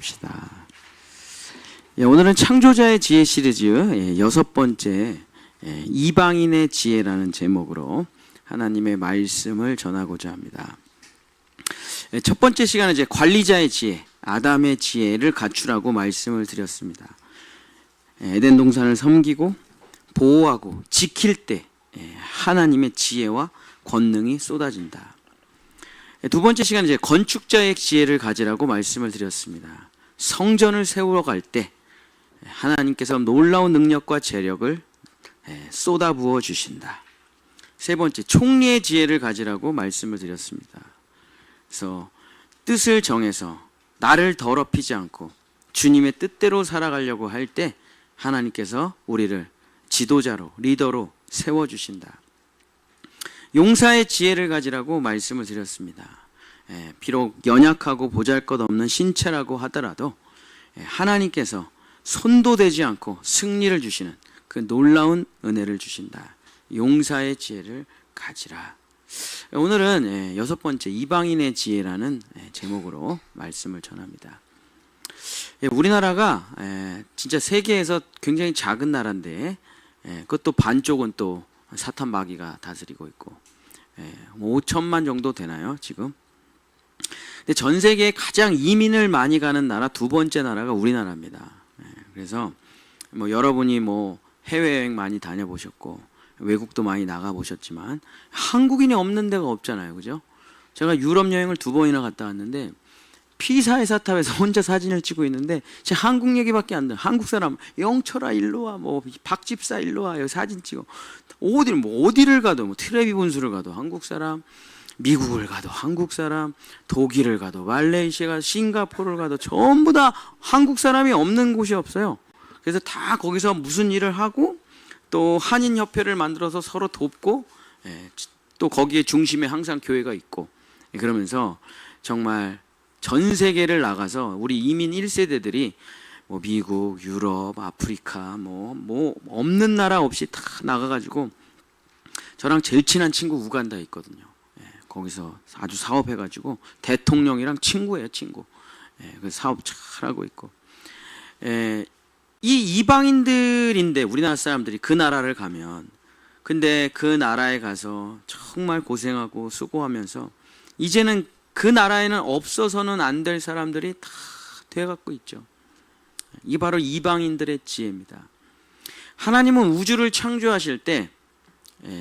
기도합시다. 오늘은 창조자의 지혜 시리즈 6번째 이방인의 지혜라는 제목으로 하나님의 말씀을 전하고자 합니다. 첫 번째 시간은 이제 관리자의 지혜, 아담의 지혜를 갖추라고 말씀을 드렸습니다. 에덴 동산을 섬기고 보호하고 지킬 때 하나님의 지혜와 권능이 쏟아진다. 두 번째 시간은 이제 건축자의 지혜를 가지라고 말씀을 드렸습니다. 성전을 세우러 갈 때 하나님께서 놀라운 능력과 재력을 쏟아부어 주신다. 세 번째, 총리의 지혜를 가지라고 말씀을 드렸습니다. 그래서 뜻을 정해서 나를 더럽히지 않고 주님의 뜻대로 살아가려고 할 때 하나님께서 우리를 지도자로, 리더로 세워주신다. 용사의 지혜를 가지라고 말씀을 드렸습니다. 비록 연약하고 보잘것없는 신체라고 하더라도 하나님께서 손도 대지 않고 승리를 주시는 그 놀라운 은혜를 주신다. 용사의 지혜를 가지라. 오늘은 6번째 이방인의 지혜라는 제목으로 말씀을 전합니다. 우리나라가 진짜 세계에서 굉장히 작은 나라인데 그것도 반쪽은 또 사탄 마귀가 다스리고 있고 5천만 정도 되나요 지금? 근데 전 세계에 가장 이민을 많이 가는 나라 두 번째 나라가 우리나라입니다. 그래서 여러분이 해외여행 많이 다녀보셨고 외국도 많이 나가보셨지만 한국인이 없는 데가 없잖아요, 그죠? 제가 유럽 여행을 2번이나 갔다 왔는데 피사의 사탑에서 혼자 사진을 찍고 있는데 제 한국 얘기밖에 안 들어요. 한국 사람 영철아 일로 와, 박집사 일로 와, 여기 사진 찍어. 어디를 가도 트레비 분수를 가도 한국 사람, 미국을 가도 한국 사람, 독일을 가도 말레이시아 가도 싱가포르를 가도 전부 다 한국 사람이 없는 곳이 없어요. 그래서 다 거기서 무슨 일을 하고 또 한인협회를 만들어서 서로 돕고 또 거기에 중심에 항상 교회가 있고 그러면서 정말 전 세계를 나가서 우리 이민 1세대들이 미국, 유럽, 아프리카 없는 나라 없이 다 나가가지고 저랑 제일 친한 친구 우간다에 있거든요. 거기서 아주 사업해가지고 대통령이랑 친구예요, 친구. 그래서 사업 잘하고 있고. 이 이방인들인데 우리나라 사람들이 그 나라를 가면 근데 그 나라에 가서 정말 고생하고 수고하면서 이제는 그 나라에는 없어서는 안 될 사람들이 다 돼갖고 있죠. 이 바로 이방인들의 지혜입니다. 하나님은 우주를 창조하실 때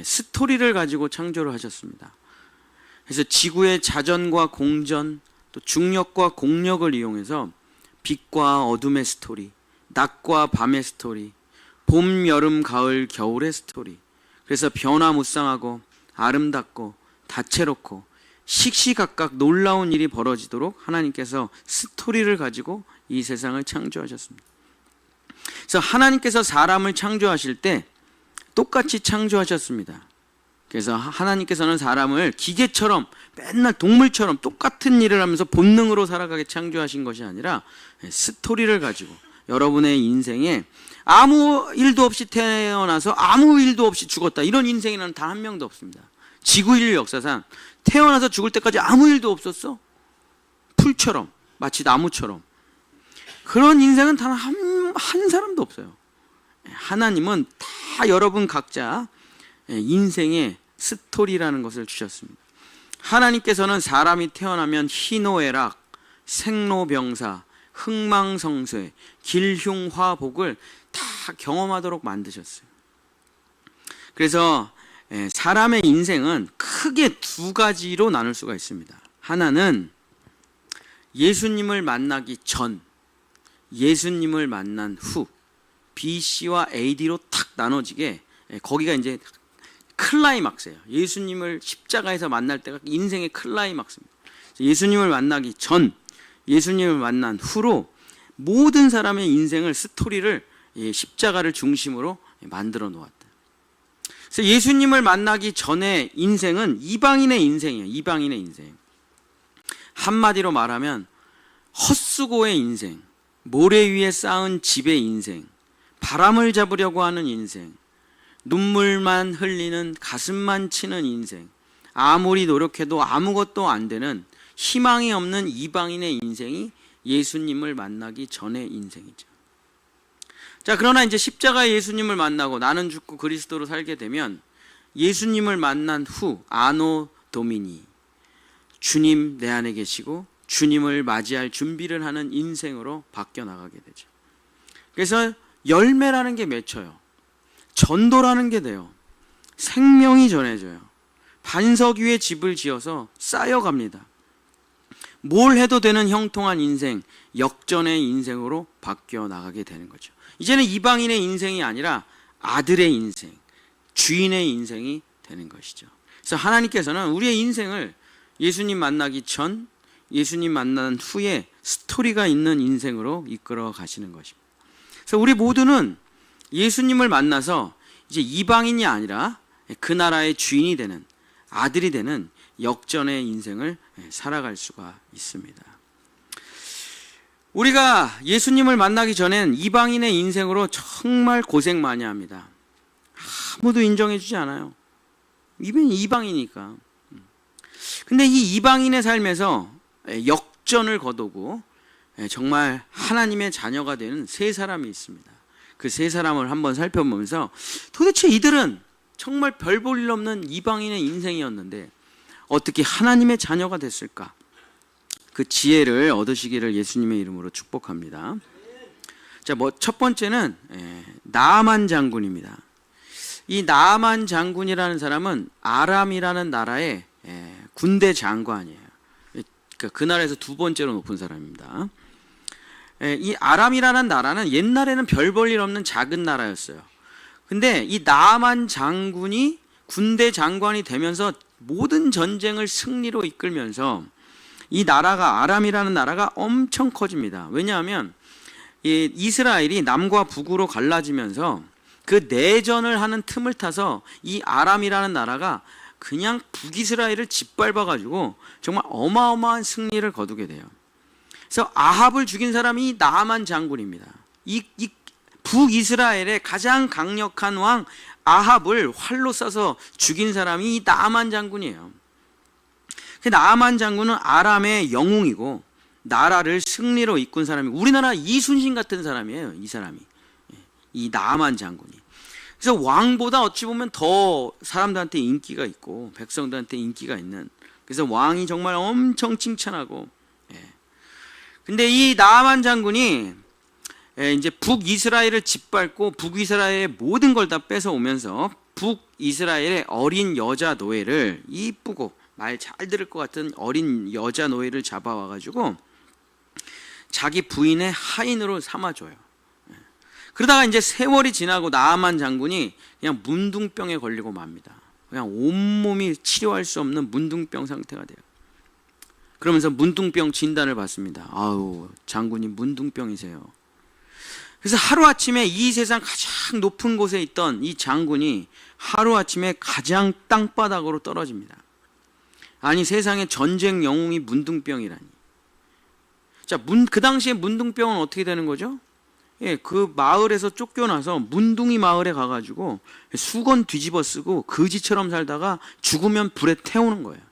스토리를 가지고 창조를 하셨습니다. 그래서 지구의 자전과 공전, 또 중력과 공력을 이용해서 빛과 어둠의 스토리, 낮과 밤의 스토리, 봄, 여름, 가을, 겨울의 스토리. 그래서 변화무쌍하고 아름답고 다채롭고 시시각각 놀라운 일이 벌어지도록 하나님께서 스토리를 가지고 이 세상을 창조하셨습니다. 그래서 하나님께서 사람을 창조하실 때 똑같이 창조하셨습니다. 그래서 하나님께서는 사람을 기계처럼 맨날 동물처럼 똑같은 일을 하면서 본능으로 살아가게 창조하신 것이 아니라 스토리를 가지고 여러분의 인생에 아무 일도 없이 태어나서 아무 일도 없이 죽었다 이런 인생에는 단 한 명도 없습니다. 지구 인류 역사상 태어나서 죽을 때까지 아무 일도 없었어. 풀처럼 마치 나무처럼 그런 인생은 단 한 사람도 없어요. 하나님은 다 여러분 각자 인생의 스토리라는 것을 주셨습니다. 하나님께서는 사람이 태어나면 희노애락, 생로병사, 흥망성쇠, 길흉화복을 다 경험하도록 만드셨어요. 그래서 사람의 인생은 크게 두 가지로 나눌 수가 있습니다. 하나는 예수님을 만나기 전, 예수님을 만난 후, BC와 AD로 탁 나눠지게 거기가 이제 클라이막스예요. 예수님을 십자가에서 만날 때가 인생의 클라이막스입니다. 예수님을 만나기 전, 예수님을 만난 후로 모든 사람의 인생을 스토리를 십자가를 중심으로 만들어 놓았다. 그래서 예수님을 만나기 전에 인생은 이방인의 인생이에요. 이방인의 인생. 한마디로 말하면 헛수고의 인생, 모래 위에 쌓은 집의 인생, 바람을 잡으려고 하는 인생, 눈물만 흘리는 가슴만 치는 인생, 아무리 노력해도 아무것도 안 되는 희망이 없는 이방인의 인생이 예수님을 만나기 전의 인생이죠. 자, 그러나 이제 십자가의 예수님을 만나고 나는 죽고 그리스도로 살게 되면 예수님을 만난 후 아노 도미니, 주님 내 안에 계시고 주님을 맞이할 준비를 하는 인생으로 바뀌어 나가게 되죠. 그래서 열매라는 게 맺혀요. 전도라는 게 돼요. 생명이 전해져요. 반석 위에 집을 지어서 쌓여갑니다. 뭘 해도 되는 형통한 인생, 역전의 인생으로 바뀌어 나가게 되는 거죠. 이제는 이방인의 인생이 아니라 아들의 인생, 주인의 인생이 되는 것이죠. 그래서 하나님께서는 우리의 인생을 예수님 만나기 전, 예수님 만난 후에 스토리가 있는 인생으로 이끌어 가시는 것입니다. 그래서 우리 모두는 예수님을 만나서 이제 이방인이 아니라 그 나라의 주인이 되는, 아들이 되는 역전의 인생을 살아갈 수가 있습니다. 우리가 예수님을 만나기 전엔 이방인의 인생으로 정말 고생 많이 합니다. 아무도 인정해주지 않아요. 이방이니까. 근데 이 이방인의 삶에서 역전을 거두고 정말 하나님의 자녀가 되는 세 사람이 있습니다. 그 세 사람을 한번 살펴보면서 도대체 이들은 정말 별 볼 일 없는 이방인의 인생이었는데 어떻게 하나님의 자녀가 됐을까? 그 지혜를 얻으시기를 예수님의 이름으로 축복합니다. 자, 첫 번째는 나아만 장군입니다. 이 나아만 장군이라는 사람은 아람이라는 나라의 군대 장관이에요. 그 나라에서 두 번째로 높은 사람입니다. 이 아람이라는 나라는 옛날에는 별 볼 일 없는 작은 나라였어요. 근데 이 나아만 장군이 군대 장관이 되면서 모든 전쟁을 승리로 이끌면서 이 나라가, 아람이라는 나라가 엄청 커집니다. 왜냐하면 이 이스라엘이 남과 북으로 갈라지면서 그 내전을 하는 틈을 타서 이 아람이라는 나라가 그냥 북이스라엘을 짓밟아가지고 정말 어마어마한 승리를 거두게 돼요. 그래서 아합을 죽인 사람이 나아만 장군입니다. 이 북이스라엘의 가장 강력한 왕 아합을 활로 쏴서 죽인 사람이 이 나아만 장군이에요. 그 나아만 장군은 아람의 영웅이고 나라를 승리로 이끈 사람이, 우리나라 이순신 같은 사람이에요. 이 사람이, 이 나아만 장군이. 그래서 왕보다 어찌 보면 더 사람들한테 인기가 있고 백성들한테 인기가 있는, 그래서 왕이 정말 엄청 칭찬하고. 근데 이 나아만 장군이 이제 북이스라엘을 짓밟고 북이스라엘의 모든 걸 다 뺏어오면서 북이스라엘의 어린 여자 노예를, 이쁘고 말 잘 들을 것 같은 어린 여자 노예를 잡아와가지고 자기 부인의 하인으로 삼아줘요. 그러다가 이제 세월이 지나고 나아만 장군이 그냥 문둥병에 걸리고 맙니다. 그냥 온몸이 치료할 수 없는 문둥병 상태가 돼요. 그러면서 문둥병 진단을 받습니다. 아우, 장군이 문둥병이세요. 그래서 하루아침에 이 세상 가장 높은 곳에 있던 이 장군이 하루아침에 가장 땅바닥으로 떨어집니다. 아니, 세상에 전쟁 영웅이 문둥병이라니. 자, 그 당시에 문둥병은 어떻게 되는 거죠? 그 마을에서 쫓겨나서 문둥이 마을에 가가지고 수건 뒤집어 쓰고 거지처럼 살다가 죽으면 불에 태우는 거예요.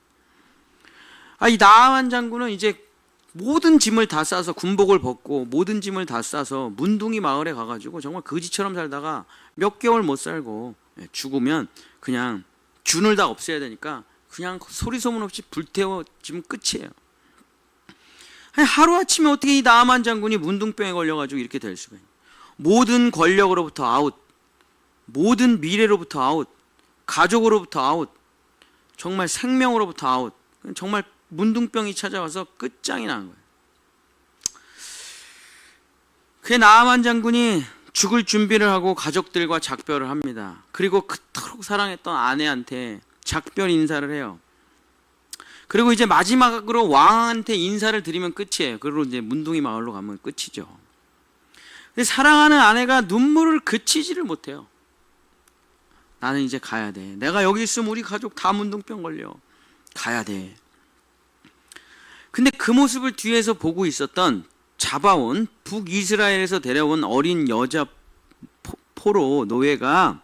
이 나아만 장군은 이제 모든 짐을 다 싸서, 군복을 벗고 모든 짐을 다 싸서 문둥이 마을에 가가지고 정말 거지처럼 살다가 몇 개월 못 살고 죽으면 그냥 균을 다 없애야 되니까 그냥 소리 소문 없이 불태워지면 끝이에요. 하루아침에 어떻게 이 나아만 장군이 문둥병에 걸려가지고 이렇게 될 수가 있냐. 모든 권력으로부터 아웃, 모든 미래로부터 아웃, 가족으로부터 아웃, 정말 생명으로부터 아웃, 정말 문둥병이 찾아와서 끝장이 난 거예요. 그 나아만 장군이 죽을 준비를 하고 가족들과 작별을 합니다. 그리고 그토록 사랑했던 아내한테 작별 인사를 해요. 그리고 이제 마지막으로 왕한테 인사를 드리면 끝이에요. 그리고 이제 문둥이 마을로 가면 끝이죠. 근데 사랑하는 아내가 눈물을 그치지를 못해요. 나는 이제 가야 돼. 내가 여기 있으면 우리 가족 다 문둥병 걸려. 가야 돼. 근데 그 모습을 뒤에서 보고 있었던 잡아온 북이스라엘에서 데려온 어린 여자 포로 노예가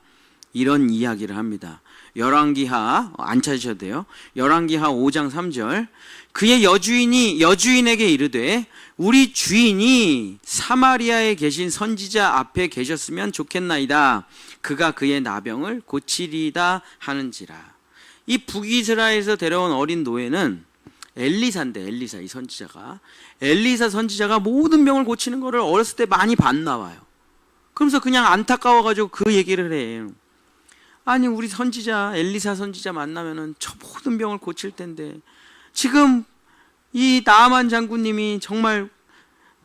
이런 이야기를 합니다. 열왕기하 안 찾으셔도 돼요. 열왕기하 5장 3절. 그의 여주인에게 이르되 우리 주인이 사마리아에 계신 선지자 앞에 계셨으면 좋겠나이다. 그가 그의 나병을 고치리다 하는지라. 이 북이스라엘에서 데려온 어린 노예는 엘리사인데, 엘리사 이 선지자가, 엘리사 선지자가 모든 병을 고치는 거를 어렸을 때 많이 봤나 봐요. 그러면서 그냥 안타까워가지고 그 얘기를 해. 아니 우리 선지자, 엘리사 선지자 만나면은 저 모든 병을 고칠 텐데 지금 이 나아만 장군님이 정말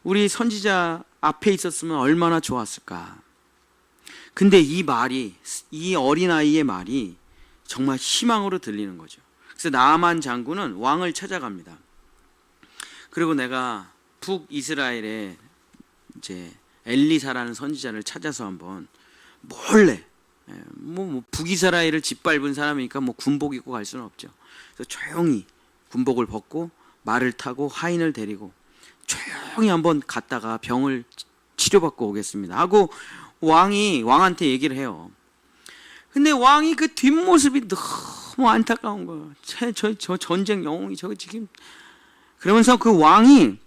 우리 선지자 앞에 있었으면 얼마나 좋았을까. 근데 이 말이, 이 어린아이의 말이 정말 희망으로 들리는 거죠. 그래서 나아만 장군은 왕을 찾아갑니다. 그리고 내가 북이스라엘에 이제 엘리사라는 선지자를 찾아서 한번 몰래, 북이스라엘을 짓밟은 사람이니까 군복 입고 갈 수는 없죠. 그래서 조용히 군복을 벗고 말을 타고 하인을 데리고 조용히 한번 갔다가 병을 치료받고 오겠습니다 하고 왕한테 얘기를 해요. 근데 왕이 그 뒷모습이 너무 안타까운 거예요. 저 전쟁 영웅이 저거 지금. 그러면서 그 왕이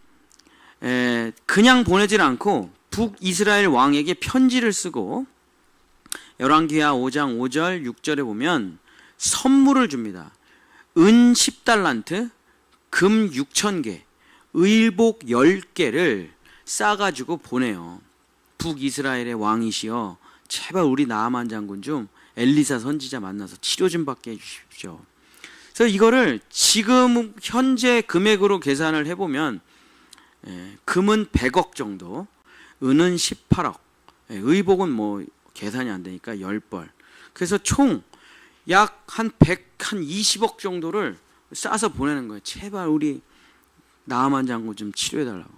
그냥 보내질 않고 북이스라엘 왕에게 편지를 쓰고 열왕기하 5장 5절 6절에 보면 선물을 줍니다. 은 10달란트, 금 6,000개, 의복 10개를 싸가지고 보내요. 북이스라엘의 왕이시여 제발 우리 나아만 장군 좀 엘리사 선지자 만나서 치료 좀 받게 해주십시오. 그래서 이거를 지금 현재 금액으로 계산을 해보면 금은 100억 정도, 은은 18억, 의복은 계산이 안 되니까 10벌. 그래서 총 약 한 20억 정도를 싸서 보내는 거예요. 제발 우리 나아만 장군 좀 치료해달라고.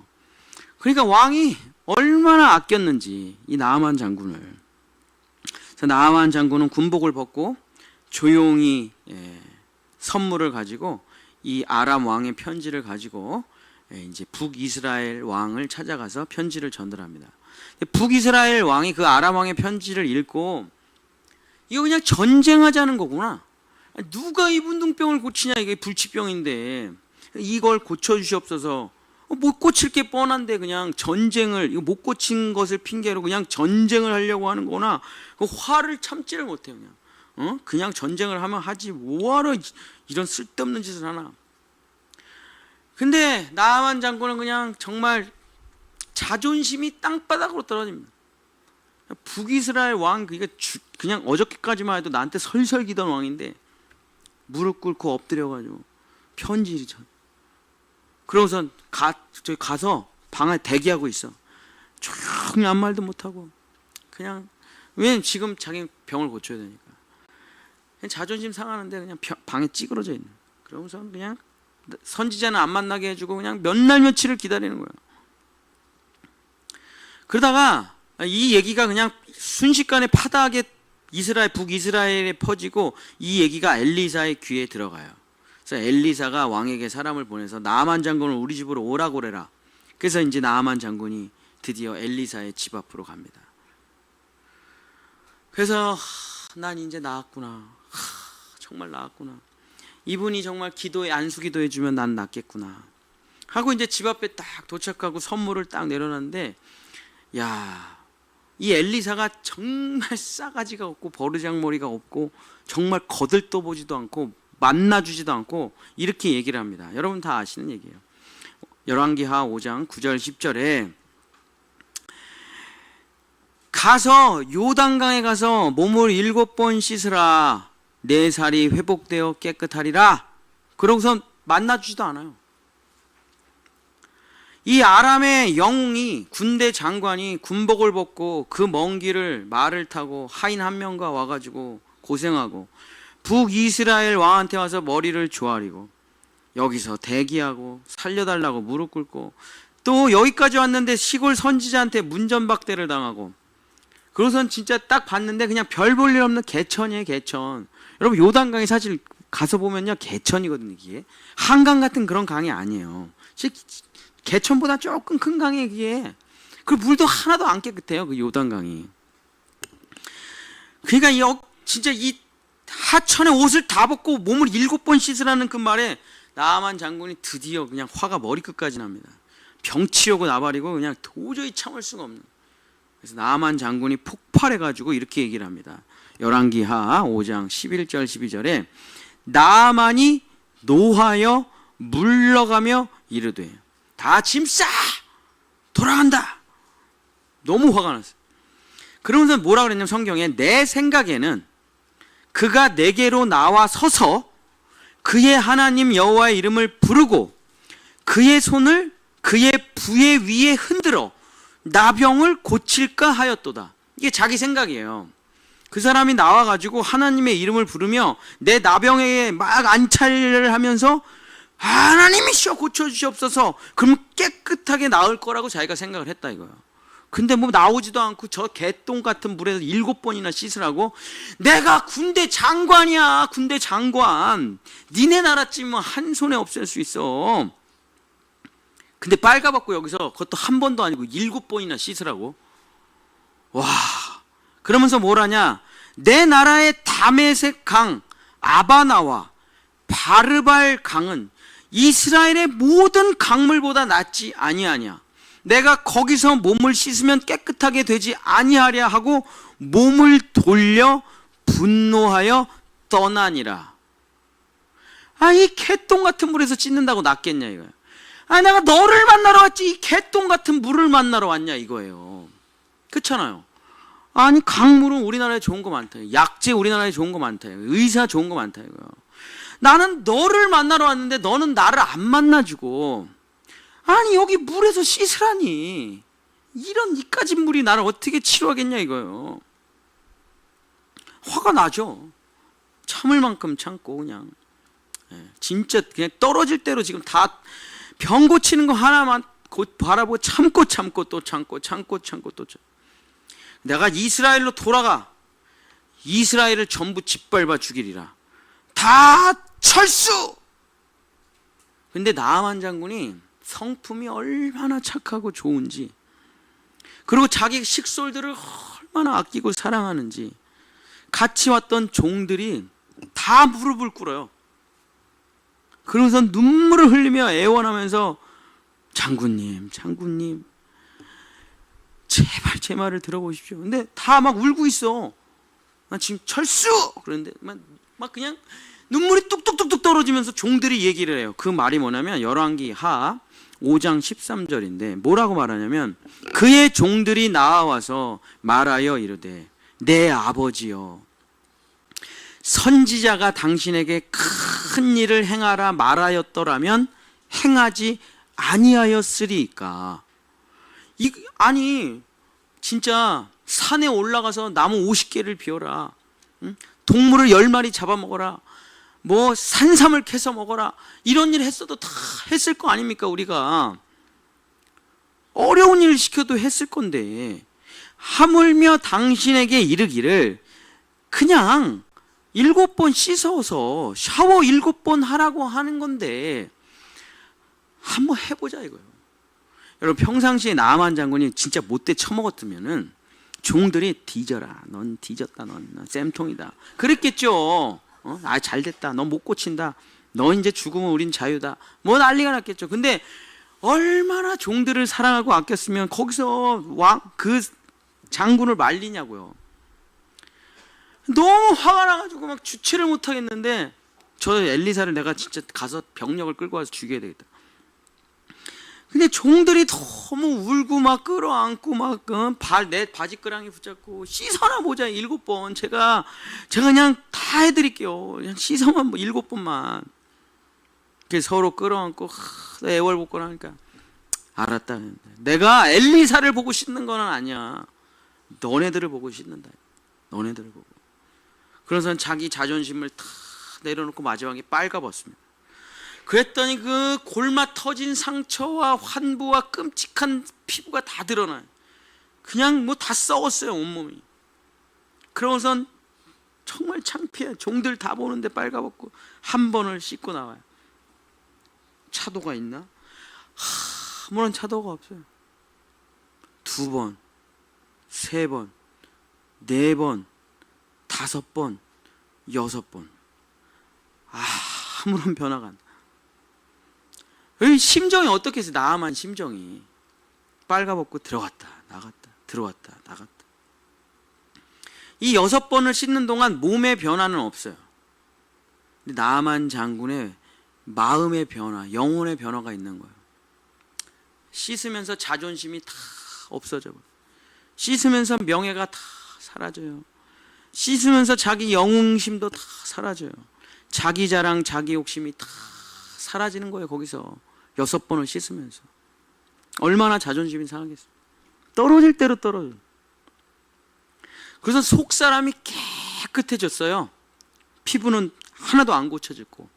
그러니까 왕이 얼마나 아꼈는지 이 나아만 장군을. 그래서 나아만 장군은 군복을 벗고 조용히 선물을 가지고 이 아람 왕의 편지를 가지고 이제 북이스라엘 왕을 찾아가서 편지를 전달합니다. 북이스라엘 왕이 그 아람 왕의 편지를 읽고 이거 그냥 전쟁하자는 거구나. 누가 이 문둥병을 고치냐, 이게 불치병인데 이걸 고쳐주시옵소서. 못 고칠 게 뻔한데 그냥 전쟁을, 이거 못 고친 것을 핑계로 그냥 전쟁을 하려고 하는 거나, 그 화를 참지를 못해요. 그냥 전쟁을 하면 하지 뭐하러 이런 쓸데없는 짓을 하나. 근데 나아만 장군은 그냥 정말 자존심이 땅바닥으로 떨어집니다. 북이스라엘 왕, 그냥 어저께까지만 해도 나한테 설설 기던 왕인데 무릎 꿇고 엎드려가지고 편지를 전. 그러고선 저기 가서 방에 대기하고 있어. 조용히 아무 말도 못하고 그냥, 왜냐면 지금 자기 병을 고쳐야 되니까. 그냥 자존심 상하는데 그냥 방에 찌그러져 있는. 그러고서 그냥 선지자는 안 만나게 해주고 그냥 몇 날 며칠을 기다리는 거예요. 그러다가 이 얘기가 그냥 순식간에 파다하게 북이스라엘에 퍼지고 이 얘기가 엘리사의 귀에 들어가요. 그래서 엘리사가 왕에게 사람을 보내서 나아만 장군을 우리 집으로 오라고 그래라. 그래서 이제 나아만 장군이 드디어 엘리사의 집 앞으로 갑니다. 그래서 난 이제 나았구나. 정말 나았구나. 이분이 정말 안수 기도해주면 난 낫겠구나 하고 이제 집 앞에 딱 도착하고 선물을 딱 내려놨는데, 야, 이 엘리사가 정말 싸가지가 없고 버르장머리가 없고 정말 거들떠보지도 않고 만나주지도 않고 이렇게 얘기를 합니다. 여러분 다 아시는 얘기예요. 열왕기하 5장 9절 10절에 가서 요단강에 가서 몸을 7번 씻으라. 내 살이 회복되어 깨끗하리라. 그러고선 만나주지도 않아요. 이 아람의 영웅이, 군대 장관이 군복을 벗고 그 먼 길을 말을 타고 하인 한 명과 와가지고 고생하고 북이스라엘 왕한테 와서 머리를 조아리고 여기서 대기하고 살려달라고 무릎 꿇고 또 여기까지 왔는데 시골 선지자한테 문전박대를 당하고, 그러고선 진짜 딱 봤는데 그냥 별 볼 일 없는 개천이에요, 개천. 여러분 요단강에 사실 가서 보면요 개천이거든요. 이게 한강 같은 그런 강이 아니에요. 개천보다 조금 큰 강이에요. 그게. 그 물도 하나도 안 깨끗해요, 그 요단강이. 그러니까 진짜 이 하천에 옷을 다 벗고 몸을 7번 씻으라는 그 말에 나아만 장군이 드디어 그냥 화가 머리끝까지 납니다. 병치려고 나발이고 그냥 도저히 참을 수가 없는. 그래서 나아만 장군이 폭발해가지고 이렇게 얘기를 합니다. 열왕기하 5장 11절 12절에 나아만이 노하여 물러가며 이르되 다 짐 싸! 돌아간다! 너무 화가 났어요. 그러면서 뭐라 그랬냐면 성경에 내 생각에는 그가 내게로 나와 서서 그의 하나님 여호와의 이름을 부르고 그의 손을 그의 부의 위에 흔들어 나병을 고칠까 하였도다. 이게 자기 생각이에요. 그 사람이 나와가지고 하나님의 이름을 부르며 내 나병에 막 안찰을 하면서 하나님이시여 고쳐주시옵소서, 그러면 깨끗하게 나을 거라고 자기가 생각을 했다 이거예요. 근데 뭐 나오지도 않고 저 개똥 같은 물에서 7번이나 씻으라고. 내가 군대 장관이야, 군대 장관. 니네 나라쯤은 한 손에 없앨 수 있어. 근데 빨가벗고 여기서 그것도 한 번도 아니고 7번이나 씻으라고. 와, 그러면서 뭘 하냐, 내 나라의 다메섹 강 아바나와 바르발 강은 이스라엘의 모든 강물보다 낫지 아니하냐. 내가 거기서 몸을 씻으면 깨끗하게 되지 아니하랴 하고 몸을 돌려 분노하여 떠나니라. 이 개똥 같은 물에서 씻는다고 낫겠냐 이거야. 내가 너를 만나러 왔지 이 개똥 같은 물을 만나러 왔냐 이거예요. 그렇잖아요. 아니 강물은 우리나라에 좋은 거 많다. 약재 우리나라에 좋은 거 많다. 의사 좋은 거 많다 이거요. 나는 너를 만나러 왔는데 너는 나를 안 만나주고, 아니 여기 물에서 씻으라니, 이런 이까진 물이 나를 어떻게 치료하겠냐 이거요. 화가 나죠. 참을 만큼 참고 그냥 진짜 그냥 떨어질 대로 지금 다 병 고치는 거 하나만 곧 바라보고 참고 또 참고 또 참고. 내가 이스라엘로 돌아가 이스라엘을 전부 짓밟아 죽이리라. 다 철수! 근데 나아만 장군이 성품이 얼마나 착하고 좋은지, 그리고 자기 식솔들을 얼마나 아끼고 사랑하는지, 같이 왔던 종들이 다 무릎을 꿇어요. 그러면서 눈물을 흘리며 애원하면서 장군님 제발 제 말을 들어보십시오. 근데 다 막 울고 있어. 나 지금 철수! 그런데 막 그냥 눈물이 뚝뚝뚝뚝 떨어지면서 종들이 얘기를 해요. 그 말이 뭐냐면 열왕기하 5장 13절인데 뭐라고 말하냐면 그의 종들이 나와서 말하여 이르되 내 아버지여, 선지자가 당신에게 큰 일을 행하라 말하였더라면 행하지 아니하였으리까. 아니 진짜 산에 올라가서 나무 50개를 비워라, 응? 동물을 10마리 잡아먹어라, 뭐 산삼을 캐서 먹어라, 이런 일 했어도 다 했을 거 아닙니까? 우리가 어려운 일을 시켜도 했을 건데, 하물며 당신에게 이르기를 그냥 7번 씻어서 샤워 7번 하라고 하는 건데 한번 해보자 이거예요. 여러분 평상시에 나아만 장군이 진짜 못돼 처먹었으면은 종들이 뒤져라, 넌 뒤졌다, 넌 쌤통이다 그랬겠죠. 잘됐다, 너 못 고친다, 너 이제 죽으면 우린 자유다, 뭐 난리가 났겠죠. 근데 얼마나 종들을 사랑하고 아꼈으면 거기서 그 장군을 말리냐고요. 너무 화가 나가지고 막 주체를 못 하겠는데, 저 엘리사를 내가 진짜 가서 병력을 끌고 와서 죽여야 되겠다. 근데 종들이 너무 울고 막 끌어안고 막 내 바지끄랑이 붙잡고 씻어나 보자 7번. 제가 그냥 다 해드릴게요. 그냥 씻어만 7번만. 그래서 서로 끌어안고 애월복걸 하니까 알았다. 내가 엘리사를 보고 씻는 건 아니야. 너네들을 보고 씻는다. 너네들을 보고. 그래서 자기 자존심을 다 내려놓고 마지막에 빨가벗습니다. 그랬더니 그 골마 터진 상처와 환부와 끔찍한 피부가 다 드러나요. 그냥 뭐 다 썩었어요, 온몸이. 그러고선 정말 창피해. 종들 다 보는데 빨가벗고 한 번을 씻고 나와요. 차도가 있나? 아무런 차도가 없어요. 2번, 3번, 4번, 5번, 6번. 아무런 변화가 안 나. 이 심정이 어떻게 해서 나아만 심정이 빨가벗고 들어갔다 나갔다 들어왔다 나갔다. 이 6번을 씻는 동안 몸의 변화는 없어요. 근데 나아만 장군의 마음의 변화, 영혼의 변화가 있는 거예요. 씻으면서 자존심이 다 없어져 버려요. 씻으면서 명예가 다 사라져요. 씻으면서 자기 영웅심도 다 사라져요. 자기 자랑, 자기 욕심이 다 사라지는 거예요. 거기서 6번을 씻으면서. 얼마나 자존심이 상하겠어요. 떨어질 대로 떨어져요. 그래서 속 사람이 깨끗해졌어요. 피부는 하나도 안 고쳐졌고.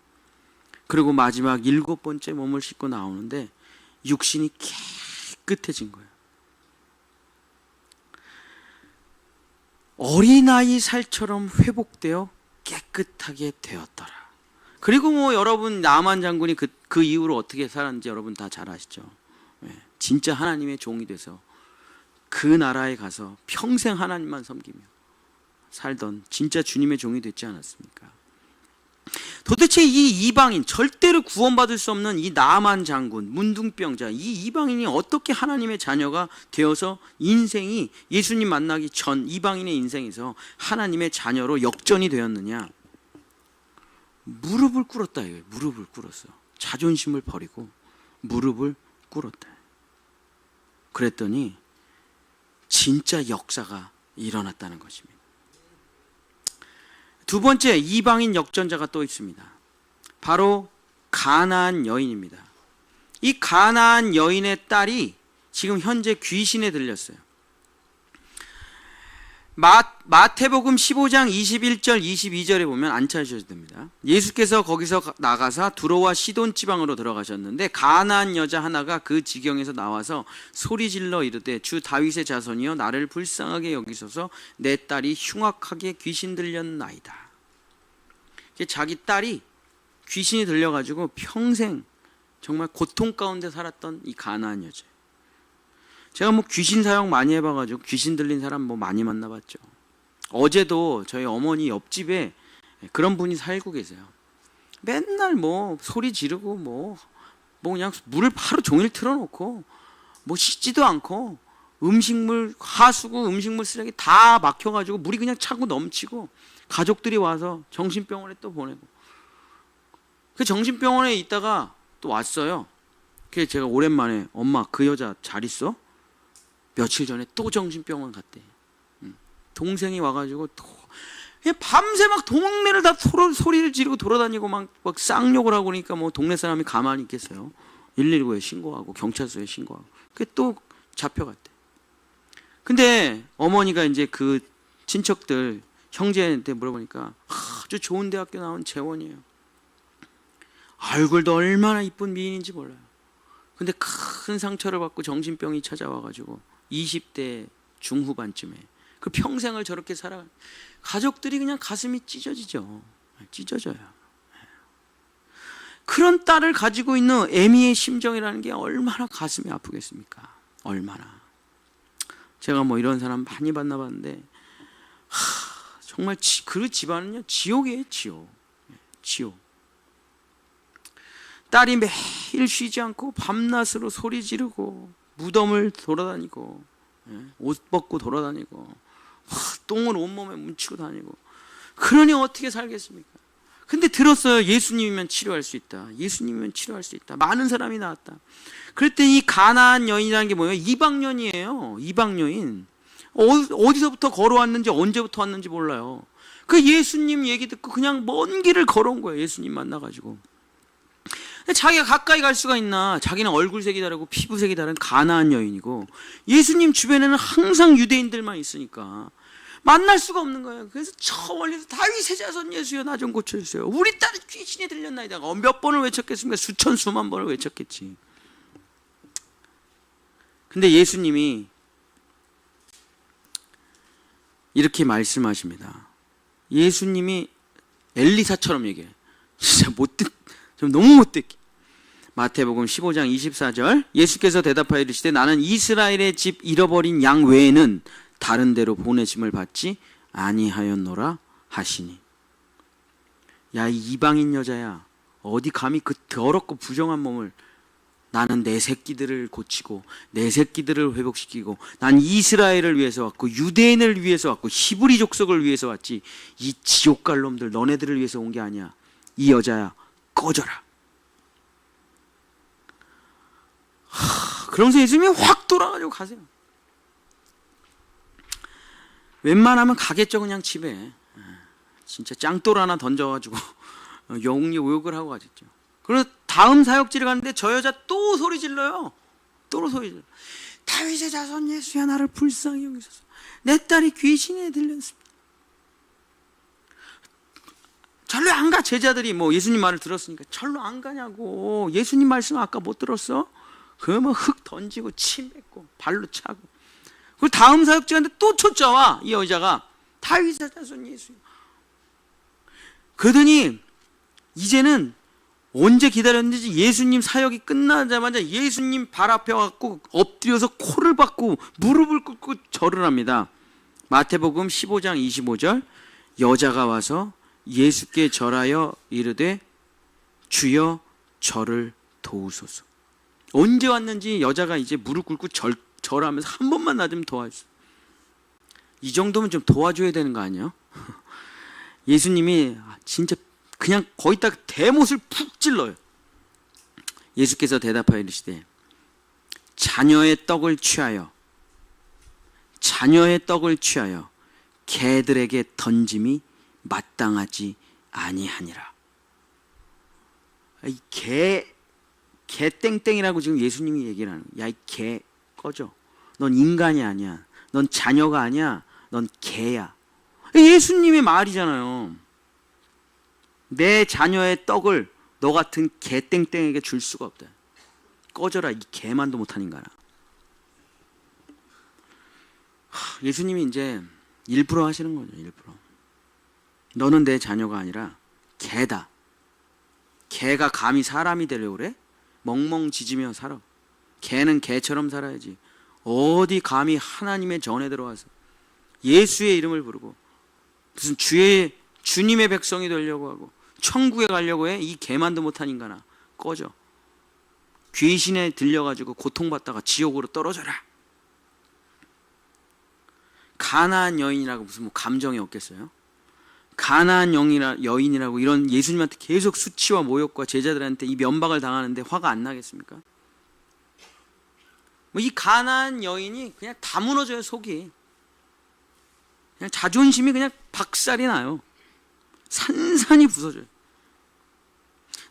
그리고 마지막 7번째 몸을 씻고 나오는데 육신이 깨끗해진 거예요. 어린아이 살처럼 회복되어 깨끗하게 되었더라. 그리고 뭐 여러분 나만 장군이 그 이후로 어떻게 살았는지 여러분 다 잘 아시죠. 진짜 하나님의 종이 돼서 그 나라에 가서 평생 하나님만 섬기며 살던 진짜 주님의 종이 됐지 않았습니까? 도대체 이 이방인, 절대로 구원받을 수 없는 이 나만 장군, 문둥병자, 이 이방인이 어떻게 하나님의 자녀가 되어서 인생이 예수님 만나기 전 이방인의 인생에서 하나님의 자녀로 역전이 되었느냐? 무릎을 꿇었다 이거예요. 무릎을 꿇었어. 자존심을 버리고 무릎을 꿇었다. 그랬더니 진짜 역사가 일어났다는 것입니다. 두 번째 이방인 역전자가 또 있습니다. 바로 가나안 여인입니다. 이 가나안 여인의 딸이 지금 현재 귀신에 들렸어요. 마태복음 15장 21절 22절에 보면 안 찾으셔도 됩니다. 예수께서 거기서 나가사 두로와 시돈 지방으로 들어가셨는데 가나안 여자 하나가 그 지경에서 나와서 소리질러 이르되 주 다윗의 자손이여 나를 불쌍하게 여기소서 내 딸이 흉악하게 귀신 들렸나이다. 자기 딸이 귀신이 들려가지고 평생 정말 고통 가운데 살았던 이 가나안 여자. 제가 뭐 귀신 사역 많이 해봐가지고 귀신 들린 사람 뭐 많이 만나봤죠. 어제도 저희 어머니 옆집에 그런 분이 살고 계세요. 맨날 뭐 소리 지르고 뭐 그냥 물을 하루 종일 틀어놓고 뭐 씻지도 않고 음식물 하수구 음식물 쓰레기 다 막혀가지고 물이 그냥 차고 넘치고 가족들이 와서 정신병원에 또 보내고 그 정신병원에 있다가 또 왔어요. 그래서 제가 오랜만에 엄마 그 여자 잘 있어? 며칠 전에 또 정신병원 갔대. 동생이 와가지고 또 밤새 막 동네를 다 소리를 지르고 돌아다니고 막 쌍욕을 하고 그러니까 뭐 동네 사람이 가만히 있겠어요. 119에 신고하고 경찰서에 신고하고. 그게 또 잡혀갔대. 근데 어머니가 이제 그 친척들 형제한테 물어보니까 아주 좋은 대학교 나온 재원이에요. 얼굴도 얼마나 이쁜 미인인지 몰라요. 근데 큰 상처를 받고 정신병이 찾아와가지고 20대 중후반쯤에 그 평생을 저렇게 살아 가족들이 그냥 가슴이 찢어지죠. 찢어져요. 그런 딸을 가지고 있는 애미의 심정이라는 게 얼마나 가슴이 아프겠습니까? 얼마나. 제가 뭐 이런 사람 많이 만나봤는데 정말 그 집안은요 지옥이에요. 지옥. 딸이 매일 쉬지 않고 밤낮으로 소리 지르고 무덤을 돌아다니고 옷 벗고 돌아다니고 똥을 온몸에 뭉치고 다니고 그러니 어떻게 살겠습니까? 근데 들었어요. 예수님이면 치료할 수 있다. 예수님이면 치료할 수 있다. 많은 사람이 나왔다. 그랬더니 이 가나안 여인이라는 게 뭐예요? 이방여인이에요. 이방여인. 어디서부터 걸어왔는지 언제부터 왔는지 몰라요. 그 예수님 얘기 듣고 그냥 먼 길을 걸어온 거예요. 예수님 만나가지고. 자기가 가까이 갈 수가 있나? 자기는 얼굴색이 다르고 피부색이 다른 가나안 여인이고 예수님 주변에는 항상 유대인들만 있으니까 만날 수가 없는 거예요. 그래서 저 멀리서 다윗의 자손 예수여 나 좀 고쳐주세요. 우리 딸이 귀신이 들렸나이다. 몇 번을 외쳤겠습니까? 수천 수만 번을 외쳤겠지. 근데 예수님이 이렇게 말씀하십니다. 예수님이 엘리사처럼 얘기해요. 진짜 좀 너무 못됐게. 마태복음 15장 24절 예수께서 대답하여 이르시되 나는 이스라엘의 집 잃어버린 양 외에는 다른 데로 보내심을 받지 아니하였노라 하시니. 야, 이 이방인 여자야, 어디 감히 그 더럽고 부정한 몸을, 나는 내 새끼들을 고치고 내 새끼들을 회복시키고 난 이스라엘을 위해서 왔고 유대인을 위해서 왔고 히브리 족속을 위해서 왔지, 이 지옥 갈 놈들 너네들을 위해서 온 게 아니야. 이 여자야, 꺼져라. 그러면서 예수님이 확 돌아가지고 가세요. 웬만하면 가겠죠, 그냥 집에. 진짜 짱돌 하나 던져가지고 영웅이 욕을 하고 가겠죠. 그래서 다음 사역지를 갔는데 저 여자 또 소리 질러요. 또 소리 질러. 다윗의 자손 예수야, 나를 불쌍히 여기소서. 내 딸이 귀신에 들렸습니다. 절로 안 가. 제자들이 뭐 예수님 말을 들었으니까 절로 안 가냐고. 예수님 말씀 아까 못 들었어? 그러면 흙 던지고 침 뱉고 발로 차고. 그리고 다음 사역지 갔는데 또 쫓아와, 이 여자가. 다윗의 자손 예수야. 그러더니 이제는 언제 기다렸는지 예수님 사역이 끝나자마자 예수님 발 앞에 와갖고 엎드려서 코를 박고 무릎을 꿇고 절을 합니다. 마태복음 15장 25절, 여자가 와서 예수께 절하여 이르되 주여 저를 도우소서. 언제 왔는지 여자가 이제 무릎 꿇고 절하면서 한 번만 나 좀 도와주세요. 이 정도면 좀 도와줘야 되는 거 아니에요? 예수님이 진짜 그냥 거기다가 대못을 푹 찔러요. 예수께서 대답하여 이르시되 자녀의 떡을 취하여 개들에게 던짐이 마땅하지 아니하니라. 이 개 땡땡이라고 지금 예수님이 얘기를 하는 거야. 야, 이 개 꺼져. 넌 인간이 아니야. 넌 자녀가 아니야. 넌 개야. 예수님의 말이잖아요. 내 자녀의 떡을 너 같은 개 땡땡에게 줄 수가 없다. 꺼져라, 이 개만도 못한 인간아. 예수님이 이제 일부러 하시는 거죠. 일부러. 너는 내 자녀가 아니라 개다. 개가 감히 사람이 되려고 그래? 멍멍 짖으며 살아. 개는 개처럼 살아야지. 어디 감히 하나님의 전에 들어와서 예수의 이름을 부르고 무슨 주님의 백성이 되려고 하고 천국에 가려고 해? 이 개만도 못한 인간아, 꺼져. 귀신에 들려가지고 고통받다가 지옥으로 떨어져라. 가나안 여인이라고 무슨 뭐 감정이 없겠어요? 가나안 여인이라고 이런 예수님한테 계속 수치와 모욕과 제자들한테 이 면박을 당하는데 화가 안 나겠습니까? 뭐 이 가나안 여인이 그냥 다 무너져요, 속이. 그냥 자존심이 그냥 박살이 나요. 산산이 부서져요.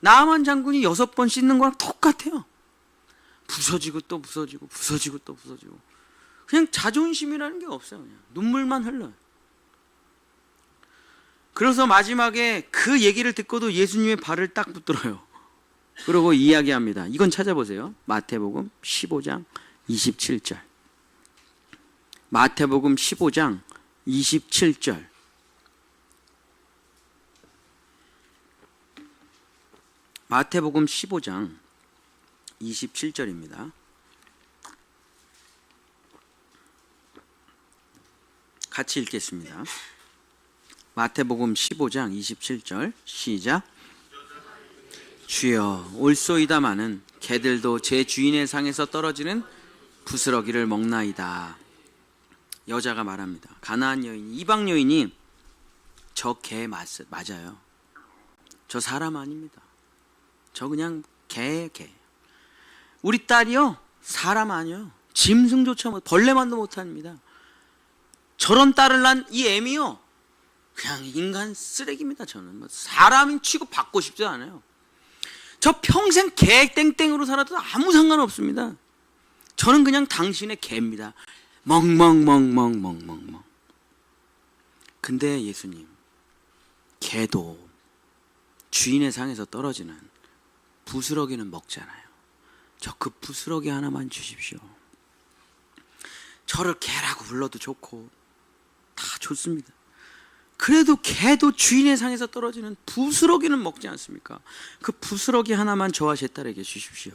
나아만 장군이 6번 씻는 거랑 똑같아요. 부서지고 또 부서지고 부서지고 또 부서지고. 그냥 자존심이라는 게 없어요. 그냥 눈물만 흘러요. 그래서 마지막에 그 얘기를 듣고도 예수님의 발을 딱 붙들어요. 그러고 이야기합니다. 이건 찾아보세요. 마태복음 15장 27절. 마태복음 15장 27절. 마태복음 15장 27절입니다. 같이 읽겠습니다. 마태복음 15장 27절 시작. 주여 올소이다마는 개들도 제 주인의 상에서 떨어지는 부스러기를 먹나이다. 여자가 말합니다. 가나안 여인, 이방 여인이 저 개 맞아요. 저 사람 아닙니다. 저 그냥 개. 우리 딸이요, 사람 아니요. 짐승조차 벌레만도 못합니다. 저런 딸을 낳은 이 애미요, 그냥 인간 쓰레기입니다. 저는 뭐 사람인 취급 받고 싶지도 않아요. 저 평생 개 땡땡으로 살아도 아무 상관없습니다. 저는 그냥 당신의 개입니다. 멍멍멍멍멍멍멍. 근데 예수님, 개도 주인의 상에서 떨어지는 부스러기는 먹잖아요. 저 그 부스러기 하나만 주십시오. 저를 개라고 불러도 좋고 다 좋습니다. 그래도 개도 주인의 상에서 떨어지는 부스러기는 먹지 않습니까? 그 부스러기 하나만 저와 제 딸에게 주십시오.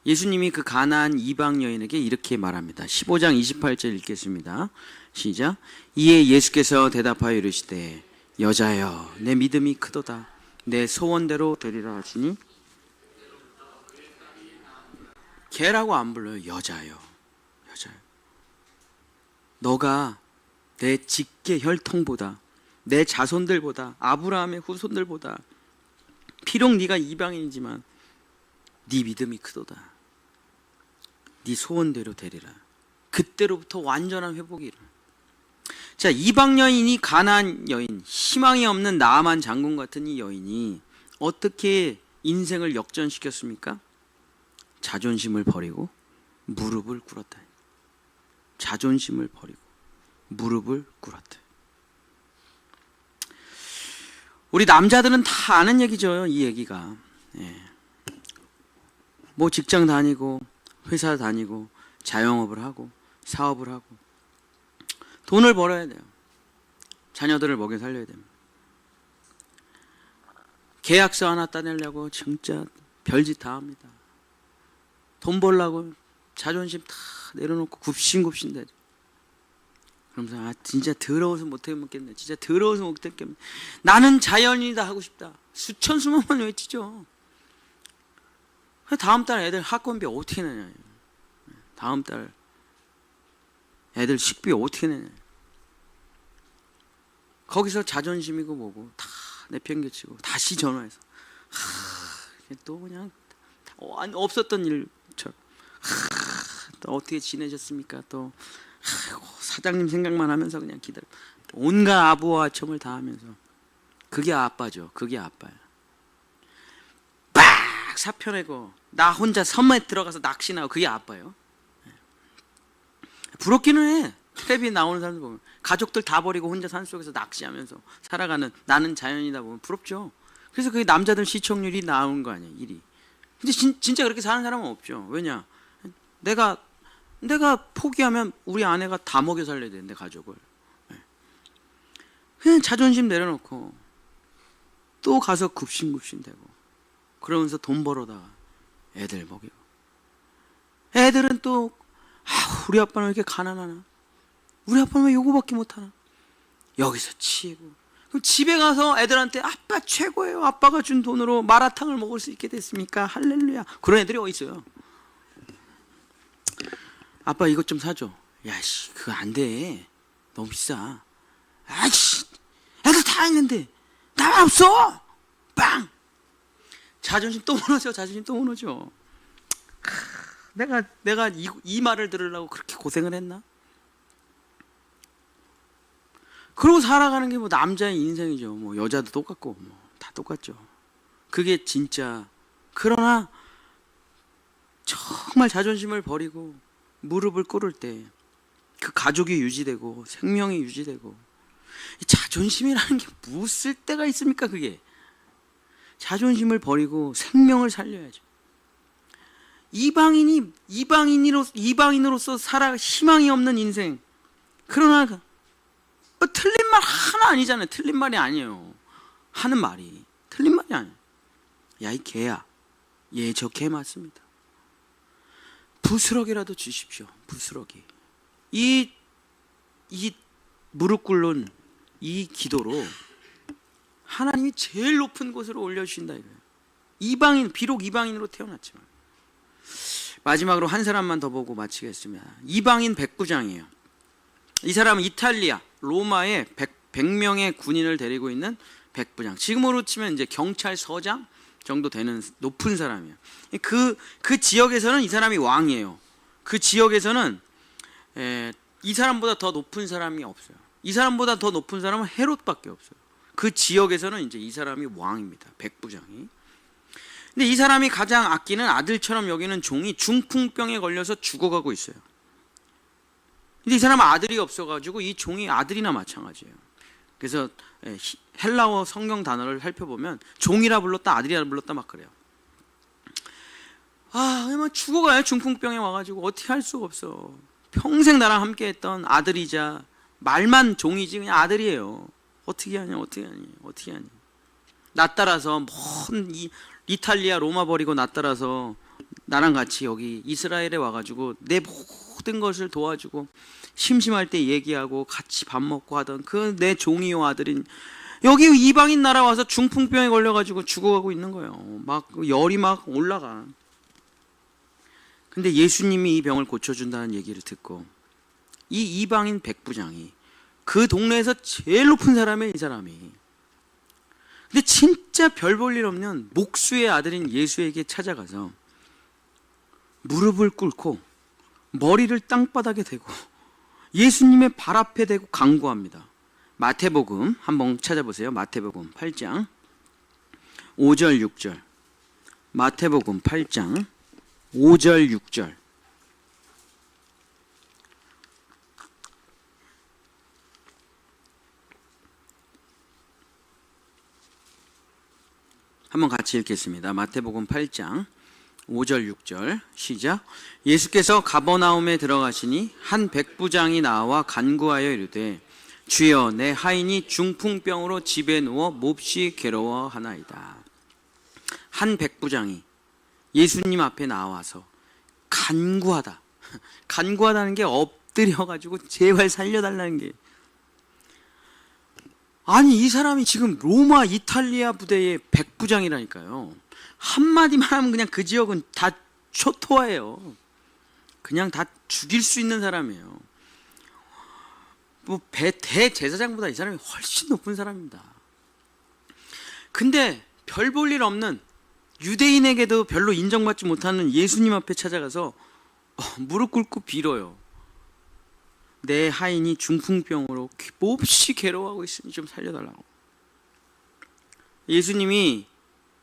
예수님이 그 가나안 이방 여인에게 이렇게 말합니다. 15장 28절 읽겠습니다. 시작. 이에 예수께서 대답하여 이르시되 여자여 내 믿음이 크도다. 내 소원대로 되리라 하시니 개라고 안 불러요. 여자여. 여자여. 너가 내 직계 혈통보다, 내 자손들보다, 아브라함의 후손들보다, 비록 네가 이방인이지만 네 믿음이 크도다. 네 소원대로 되리라. 그때로부터 완전한 회복이 일어나. 자, 이방 여인이 가나안 여인, 희망이 없는 나아만 장군 같은 이 여인이 어떻게 인생을 역전시켰습니까? 자존심을 버리고 무릎을 꿇었다. 자존심을 버리고 무릎을 꿇었다. 우리 남자들은 다 아는 얘기죠. 이 얘기가. 예. 뭐 직장 다니고 회사 다니고 자영업을 하고 사업을 하고 돈을 벌어야 돼요. 자녀들을 먹여 살려야 됩니다. 계약서 하나 따내려고 진짜 별짓 다 합니다. 돈 벌려고 자존심 다 내려놓고 굽신굽신 되죠. 그러면서 진짜 더러워서 못 해먹겠네. 진짜 더러워서 못 해먹겠네. 나는 자연인이다 하고 싶다. 수천 수만만 외치죠. 다음 달 애들 학원비 어떻게 내냐. 다음 달 애들 식비 어떻게 내냐. 거기서 자존심이고 뭐고 다 내팽개치고 다시 전화해서 또 그냥 없었던 일처럼 또 어떻게 지내셨습니까? 또 사장님 생각만 하면서 그냥 기다려. 온갖 아부와 아첨을 다 하면서. 그게 아빠죠. 그게 아빠야. 빡 사표 내고 나 혼자 섬에 들어가서 낚시나고 그게 아빠예요. 부럽기는 해. 텔레비에 나오는 사람들 보면 가족들 다 버리고 혼자 산속에서 낚시하면서 살아가는 나는 자연이다 보면 부럽죠. 그래서 그게 남자들 시청률이 나오는 거 아니에요. 1위. 근데 진짜 그렇게 사는 사람은 없죠. 왜냐? 내가 포기하면 우리 아내가 다 먹여 살려야 되는데 가족을. 그냥 자존심 내려놓고 또 가서 굽신굽신 되고 그러면서 돈 벌어다가 애들 먹이고. 애들은 또 우리 아빠는 왜 이렇게 가난하나? 우리 아빠는 왜 요거밖에 못하나? 여기서 치이고. 그럼 집에 가서 애들한테 아빠 최고예요. 아빠가 준 돈으로 마라탕을 먹을 수 있게 됐습니까? 할렐루야. 그런 애들이 어디 있어요? 아빠 이것 좀 사줘. 야씨 그거 안 돼. 너무 비싸. 아이씨 애들 다 있는데 나만 없어. 빵. 자존심 또 무너져. 자존심 또 무너져. 내가 이 말을 들으려고 그렇게 고생을 했나? 그러고 살아가는 게 뭐 남자의 인생이죠. 뭐 여자도 똑같고 뭐 다 똑같죠. 그게 진짜. 그러나 정말 자존심을 버리고 무릎을 꿇을 때 그 가족이 유지되고 생명이 유지되고. 자존심이라는 게 무슨 때가 있습니까? 그게 자존심을 버리고 생명을 살려야죠. 이방인으로서 살아 희망이 없는 인생. 그러나 틀린 말 하나 아니잖아요. 틀린 말이 아니에요. 하는 말이 틀린 말이 아니에요. 야 이 개야. 예, 저 개 맞습니다. 부스러기라도 주십시오. 부스러기. 이 무릎 꿇는 이 기도로 하나님이 제일 높은 곳으로 올려주신다 이거예요. 이방인, 비록 이방인으로 태어났지만. 마지막으로 한 사람만 더 보고 마치겠습니다. 이방인 백부장이에요. 이 사람은 이탈리아 로마에 100명의 군인을 데리고 있는 백부장. 지금으로 치면 이제 경찰서장 정도 되는 높은 사람이에요. 그 지역에서는 이 사람이 왕이에요. 그 지역에서는 이 사람보다 더 높은 사람이 없어요. 이 사람보다 더 높은 사람은 헤롯밖에 없어요. 그 지역에서는 이제 이 사람이 왕입니다. 백부장이. 근데 이 사람이 가장 아끼는 아들처럼 여기는 종이 중풍병에 걸려서 죽어가고 있어요. 근데 이 사람은 아들이 없어가지고 이 종이 아들이나 마찬가지예요. 그래서 헬라어 성경 단어를 살펴보면 종이라 불렀다 아들이라 불렀다 막 그래요. 그냥 죽어가요. 중풍병에 와가지고 어떻게 할 수가 없어. 평생 나랑 함께했던 아들이자 말만 종이지 그냥 아들이에요. 어떻게 하냐. 나 따라서 먼 이탈리아 로마 버리고 나 따라서 나랑 같이 여기 이스라엘에 와가지고 내 모든 것을 도와주고 심심할 때 얘기하고 같이 밥 먹고 하던 그 내 종이요 아들인 여기 이방인 나라 와서 중풍병에 걸려가지고 죽어가고 있는 거예요. 막 열이 막 올라가. 근데 예수님이 이 병을 고쳐준다는 얘기를 듣고 이 이방인 백부장이 그 동네에서 제일 높은 사람이에요, 이 사람이. 근데 진짜 별 볼 일 없는 목수의 아들인 예수에게 찾아가서 무릎을 꿇고 머리를 땅바닥에 대고 예수님의 발 앞에 대고 간구합니다. 마태복음 한번 찾아보세요. 마태복음 8장 5절 6절. 마태복음 8장 5절 6절. 한번 같이 읽겠습니다. 마태복음 8장 5절 6절 시작. 예수께서 가버나움에 들어가시니 한 백부장이 나와 간구하여 이르되 주여 내 하인이 중풍병으로 집에 누워 몹시 괴로워하나이다. 한 백부장이 예수님 앞에 나와서 간구하다. 간구하다는 게 엎드려가지고 제발 살려달라는 게. 아니 이 사람이 지금 로마 이탈리아 부대의 백부장이라니까요. 한마디만 하면 그냥 그 지역은 다 초토화예요. 그냥 다 죽일 수 있는 사람이에요. 뭐 대제사장보다 이 사람이 훨씬 높은 사람입니다. 근데 별 볼 일 없는 유대인에게도 별로 인정받지 못하는 예수님 앞에 찾아가서 무릎 꿇고 빌어요. 내 하인이 중풍병으로 몹시 괴로워하고 있으니 좀 살려달라고. 예수님이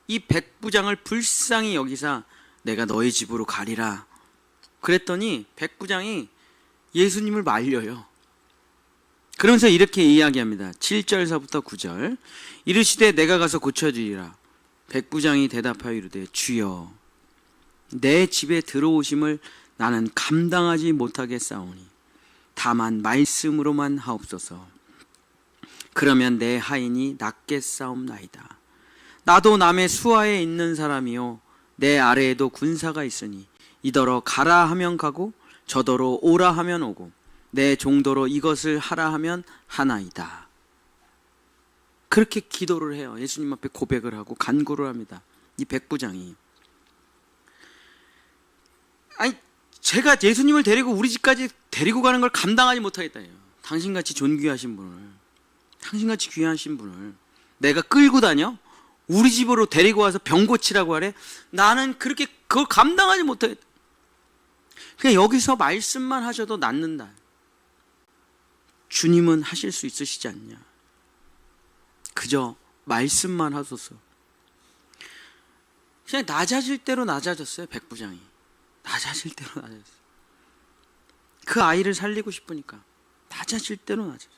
이 백부장을 불쌍히 여기사 내가 너희 집으로 가리라 그랬더니 백부장이 예수님을 말려요. 그러면서 이렇게 이야기합니다. 7절서부터 9절. 이르시되 내가 가서 고쳐주리라. 백부장이 대답하여 이르되 주여 내 집에 들어오심을 나는 감당하지 못하겠사오니 다만 말씀으로만 하옵소서. 그러면 내 하인이 낫겠사옵나이다. 나도 남의 수하에 있는 사람이요 내 아래에도 군사가 있으니 이더러 가라 하면 가고 저더러 오라 하면 오고 내 종도로 이것을 하라 하면 하나이다. 그렇게 기도를 해요. 예수님 앞에 고백을 하고 간구를 합니다. 이 백부장이. 아니 제가 예수님을 데리고 우리 집까지 데리고 가는 걸 감당하지 못하겠다. 당신같이 존귀하신 분을, 당신같이 귀하신 분을 내가 끌고 다녀? 우리 집으로 데리고 와서 병 고치라고 하래? 나는 그렇게 그걸 감당하지 못하겠다. 그냥 여기서 말씀만 하셔도 낫는다. 주님은 하실 수 있으시지 않냐. 그저 말씀만 하소서. 그냥 낮아질 대로 낮아졌어요. 백부장이 낮아질 대로 낮아졌어요. 그 아이를 살리고 싶으니까 낮아질 대로 낮아졌어요.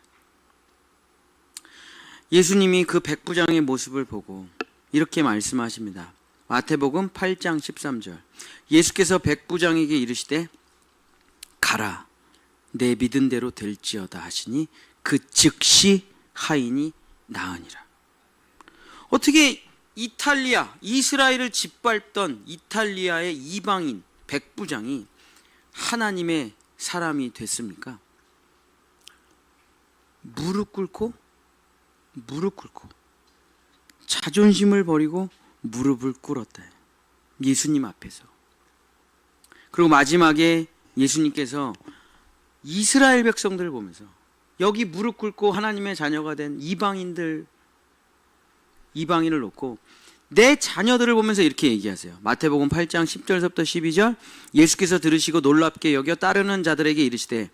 예수님이 그 백부장의 모습을 보고 이렇게 말씀하십니다. 마태복음 8장 13절. 예수께서 백부장에게 이르시되 가라 내 믿은 대로 될지어다 하시니 그 즉시 하인이 나으니라. 어떻게 이탈리아, 이스라엘을 짓밟던 이탈리아의 이방인 백부장이 하나님의 사람이 됐습니까? 무릎 꿇고 자존심을 버리고 무릎을 꿇었다. 예수님 앞에서. 그리고 마지막에 예수님께서 이스라엘 백성들을 보면서 여기 무릎 꿇고 하나님의 자녀가 된 이방인을 놓고 내 자녀들을 보면서 이렇게 얘기하세요. 마태복음 8장 10절부터 12절. 예수께서 들으시고 놀랍게 여겨 따르는 자들에게 이르시되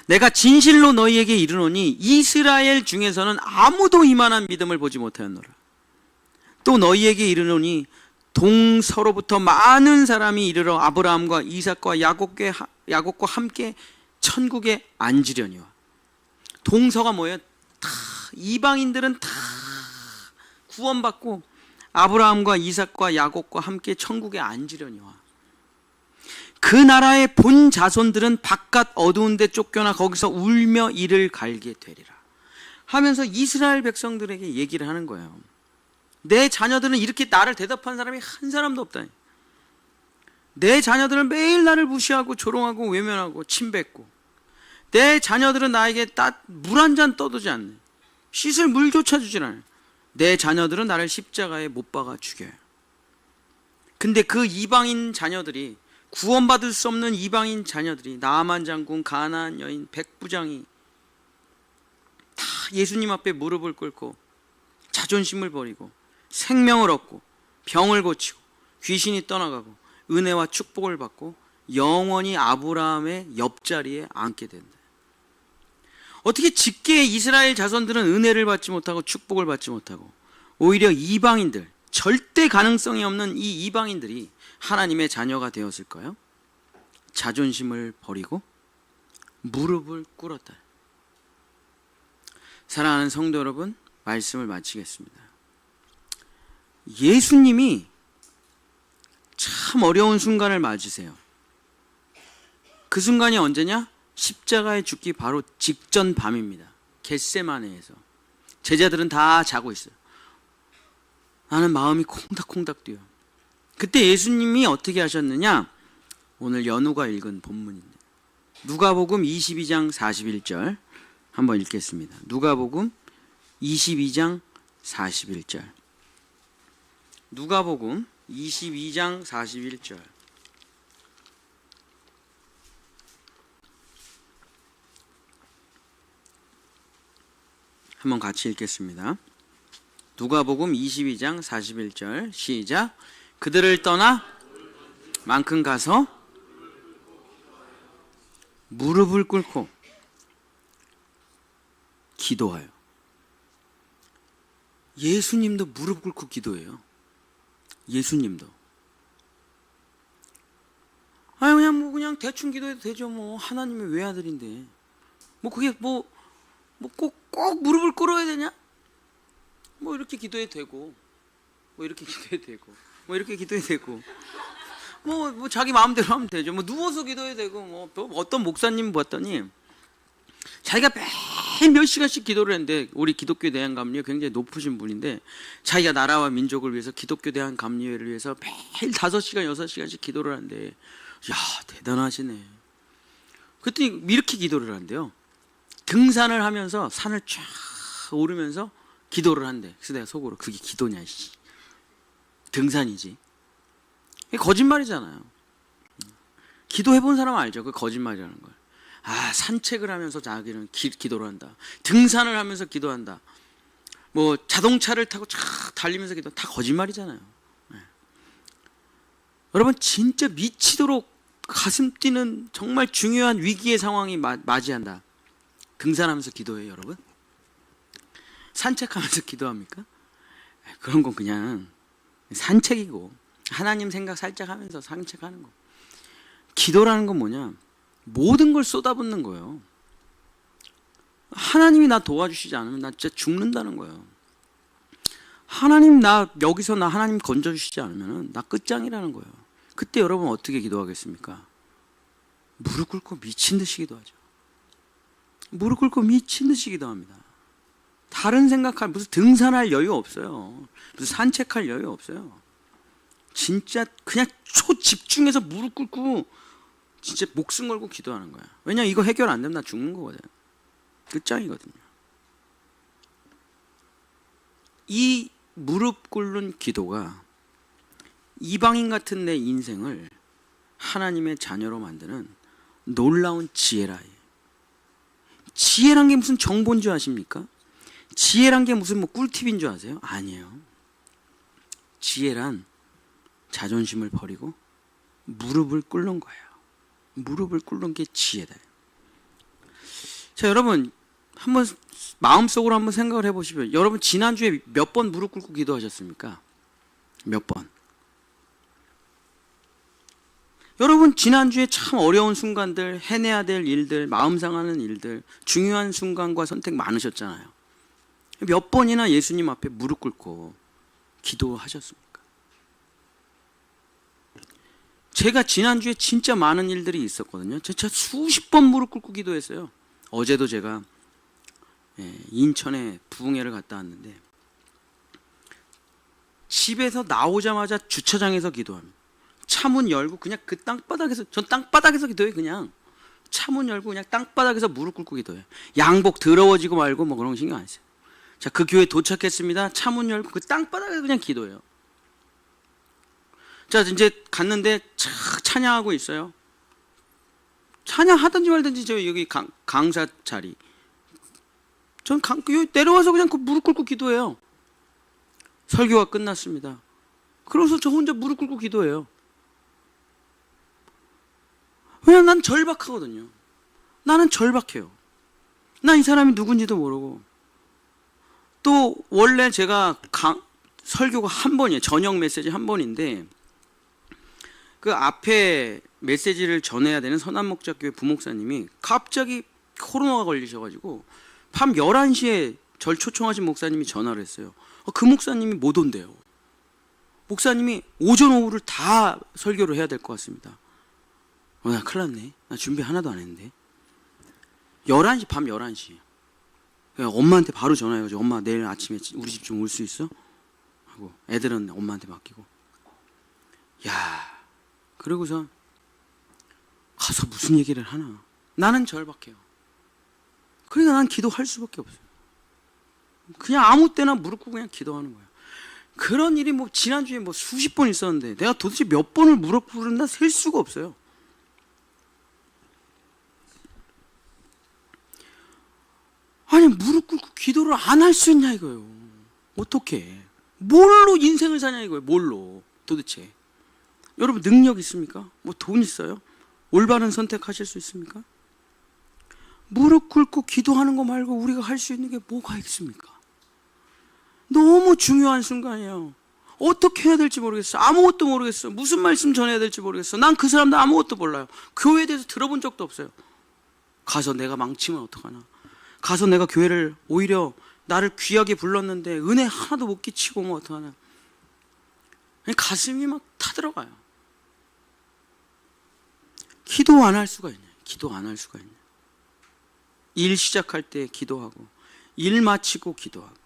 내가 진실로 너희에게 이르노니 이스라엘 중에서는 아무도 이만한 믿음을 보지 못하였노라. 또 너희에게 이르노니 동서로부터 많은 사람이 이르러 아브라함과 이삭과 야곱과 함께 천국에 앉으려니와. 동서가 뭐예요? 다 이방인들은 다 구원받고 아브라함과 이삭과 야곱과 함께 천국에 앉으려니와. 그 나라의 본 자손들은 바깥 어두운 데 쫓겨나 거기서 울며 이를 갈게 되리라 하면서 이스라엘 백성들에게 얘기를 하는 거예요. 내 자녀들은 이렇게 나를 대답한 사람이 한 사람도 없다. 내 자녀들은 매일 나를 무시하고 조롱하고 외면하고 침뱉고 내 자녀들은 나에게 물 한 잔 떠두지 않네. 씻을 물조차 주질 않아요. 내 자녀들은 나를 십자가에 못 박아 죽여요. 근데 그 이방인 자녀들이, 구원받을 수 없는 이방인 자녀들이, 나아만 장군, 가나안 여인, 백부장이 다 예수님 앞에 무릎을 꿇고 자존심을 버리고 생명을 얻고 병을 고치고 귀신이 떠나가고 은혜와 축복을 받고 영원히 아브라함의 옆자리에 앉게 된다. 어떻게 직계 이스라엘 자손들은 은혜를 받지 못하고 축복을 받지 못하고 오히려 이방인들, 절대 가능성이 없는 이 이방인들이 하나님의 자녀가 되었을까요? 자존심을 버리고 무릎을 꿇었다. 사랑하는 성도 여러분, 말씀을 마치겠습니다. 예수님이 참 어려운 순간을 맞으세요. 그 순간이 언제냐? 십자가에 죽기 바로 직전 밤입니다. 겟세마네에서 제자들은 다 자고 있어요. 나는 마음이 콩닥콩닥 뛰어요. 그때 예수님이 어떻게 하셨느냐? 오늘 연우가 읽은 본문인데 누가복음 22장 41절 한번 읽겠습니다. 누가복음 22장 41절. 누가복음 22장 41절. 한번 같이 읽겠습니다. 누가복음 22장 41절 시작. 그들을 떠나 만큼 가서 무릎을 꿇고 기도하여. 예수님도 무릎 꿇고 기도해요. 예수님도. 아니 그냥 대충 기도해도 되죠. 뭐 하나님의 외아들인데 뭐 그게 뭐 꼭 무릎을 꿇어야 되냐? 뭐 이렇게 기도해도 되고 뭐 이렇게 기도해도 되고 뭐 이렇게 기도해도 되고 뭐 자기 마음대로 하면 되죠. 뭐 누워서 기도해도 되고 뭐 어떤 목사님 봤더니 자기가 매일 몇 시간씩 기도를 했는데, 우리 기독교 대한감리회 굉장히 높으신 분인데 자기가 나라와 민족을 위해서 기독교 대한감리회를 위해서 매일 5시간 6시간씩 기도를 하는데, 야 대단하시네. 그랬더니 이렇게 기도를 한대요. 등산을 하면서 산을 쫙 오르면서 기도를 한대. 그래서 내가 속으로 그게 기도냐 씨. 등산이지. 그게 거짓말이잖아요. 기도해본 사람 알죠? 그 거짓말이라는 걸. 산책을 하면서 자기는 기도를 한다. 등산을 하면서 기도한다. 뭐 자동차를 타고 쫙 달리면서 기도, 다 거짓말이잖아요. 네. 여러분 진짜 미치도록 가슴 뛰는 정말 중요한 위기의 상황이 맞이한다. 등산하면서 기도해요, 여러분? 산책하면서 기도합니까? 그런 건 그냥 산책이고 하나님 생각 살짝 하면서 산책하는 거. 기도라는 건 뭐냐? 모든 걸 쏟아붓는 거예요. 하나님이 나 도와주시지 않으면 나 진짜 죽는다는 거예요. 하나님 여기서 하나님 건져주시지 않으면 나 끝장이라는 거예요. 그때 여러분 어떻게 기도하겠습니까? 무릎 꿇고 미친 듯이 기도하죠. 무릎 꿇고 미친 듯이 기도합니다. 다른 생각할, 무슨 등산할 여유 없어요. 무슨 산책할 여유 없어요. 진짜 그냥 초집중해서 무릎 꿇고 진짜 목숨 걸고 기도하는 거야. 왜냐면 이거 해결 안 되면 나 죽는 거거든. 끝장이거든요. 이 무릎 꿇는 기도가 이방인 같은 내 인생을 하나님의 자녀로 만드는 놀라운 지혜라. 지혜란 게 무슨 정보인 줄 아십니까? 지혜란 게 무슨 꿀팁인 줄 아세요? 아니에요. 지혜란 자존심을 버리고 무릎을 꿇는 거예요. 무릎을 꿇는 게 지혜다. 자, 여러분 한번 마음속으로 한번 생각을 해보시면, 여러분 지난주에 몇 번 무릎 꿇고 기도하셨습니까? 몇 번? 여러분 지난주에 참 어려운 순간들, 해내야 될 일들, 마음 상하는 일들, 중요한 순간과 선택 많으셨잖아요. 몇 번이나 예수님 앞에 무릎 꿇고 기도하셨습니까? 제가 지난주에 진짜 많은 일들이 있었거든요. 제가 수십 번 무릎 꿇고 기도했어요. 어제도 제가 인천에 부흥회를 갔다 왔는데 집에서 나오자마자 주차장에서 기도합니다. 차문 열고 그냥 그 땅바닥에서, 전 땅바닥에서 기도해요. 그냥 차문 열고 그냥 땅바닥에서 무릎 꿇고 기도해요. 양복 더러워지고 말고 뭐 그런 거 신경 안 써요. 자, 그 교회 도착했습니다. 차문 열고 그 땅바닥에 그냥 기도해요. 자, 이제 갔는데 착 찬양하고 있어요. 찬양하든지 말든지 저 여기 강사 자리. 전 여기 내려와서 그냥 그 무릎 꿇고 기도해요. 설교가 끝났습니다. 그래서 저 혼자 무릎 꿇고 기도해요. 왜냐면 난 절박하거든요. 나는 절박해요. 난 이 사람이 누군지도 모르고. 또 원래 제가 설교가 한 번이에요. 저녁 메시지 한 번인데 그 앞에 메시지를 전해야 되는 선한목자교회 부목사님이 갑자기 코로나가 걸리셔가지고 밤 11시에 절 초청하신 목사님이 전화를 했어요. 그 목사님이 못 온대요. 목사님이 오전 오후를 다 설교를 해야 될 것 같습니다. 나 큰일 났네. 나 준비 하나도 안 했는데. 11시, 밤 11시. 엄마한테 바로 전화해가지고 엄마 내일 아침에 우리 집 좀 올 수 있어? 하고 애들은 엄마한테 맡기고. 야, 그러고서 가서 무슨 얘기를 하나. 나는 절박해요. 그러니까 난 기도할 수밖에 없어요. 그냥 아무 때나 무릎 꿇고 그냥 기도하는 거예요. 그런 일이 뭐 지난주에 뭐 수십 번 있었는데 내가 도대체 몇 번을 무릎 꿇었나 셀 수가 없어요. 아니 무릎 꿇고 기도를 안 할 수 있냐 이거예요. 어떻게? 뭘로 인생을 사냐 이거예요. 뭘로 도대체? 여러분 능력 있습니까? 뭐 돈 있어요? 올바른 선택하실 수 있습니까? 무릎 꿇고 기도하는 거 말고 우리가 할 수 있는 게 뭐가 있습니까? 너무 중요한 순간이에요. 어떻게 해야 될지 모르겠어. 아무것도 모르겠어. 무슨 말씀 전해야 될지 모르겠어. 난 그 사람도 아무것도 몰라요. 교회에 대해서 들어본 적도 없어요. 가서 내가 망치면 어떡하나. 가서 내가 교회를 오히려 나를 귀하게 불렀는데 은혜 하나도 못 끼치고 뭐 어떡하나. 가슴이 막 타들어가요. 기도 안 할 수가 있냐. 기도 안 할 수가 있냐. 일 시작할 때 기도하고 일 마치고 기도하고.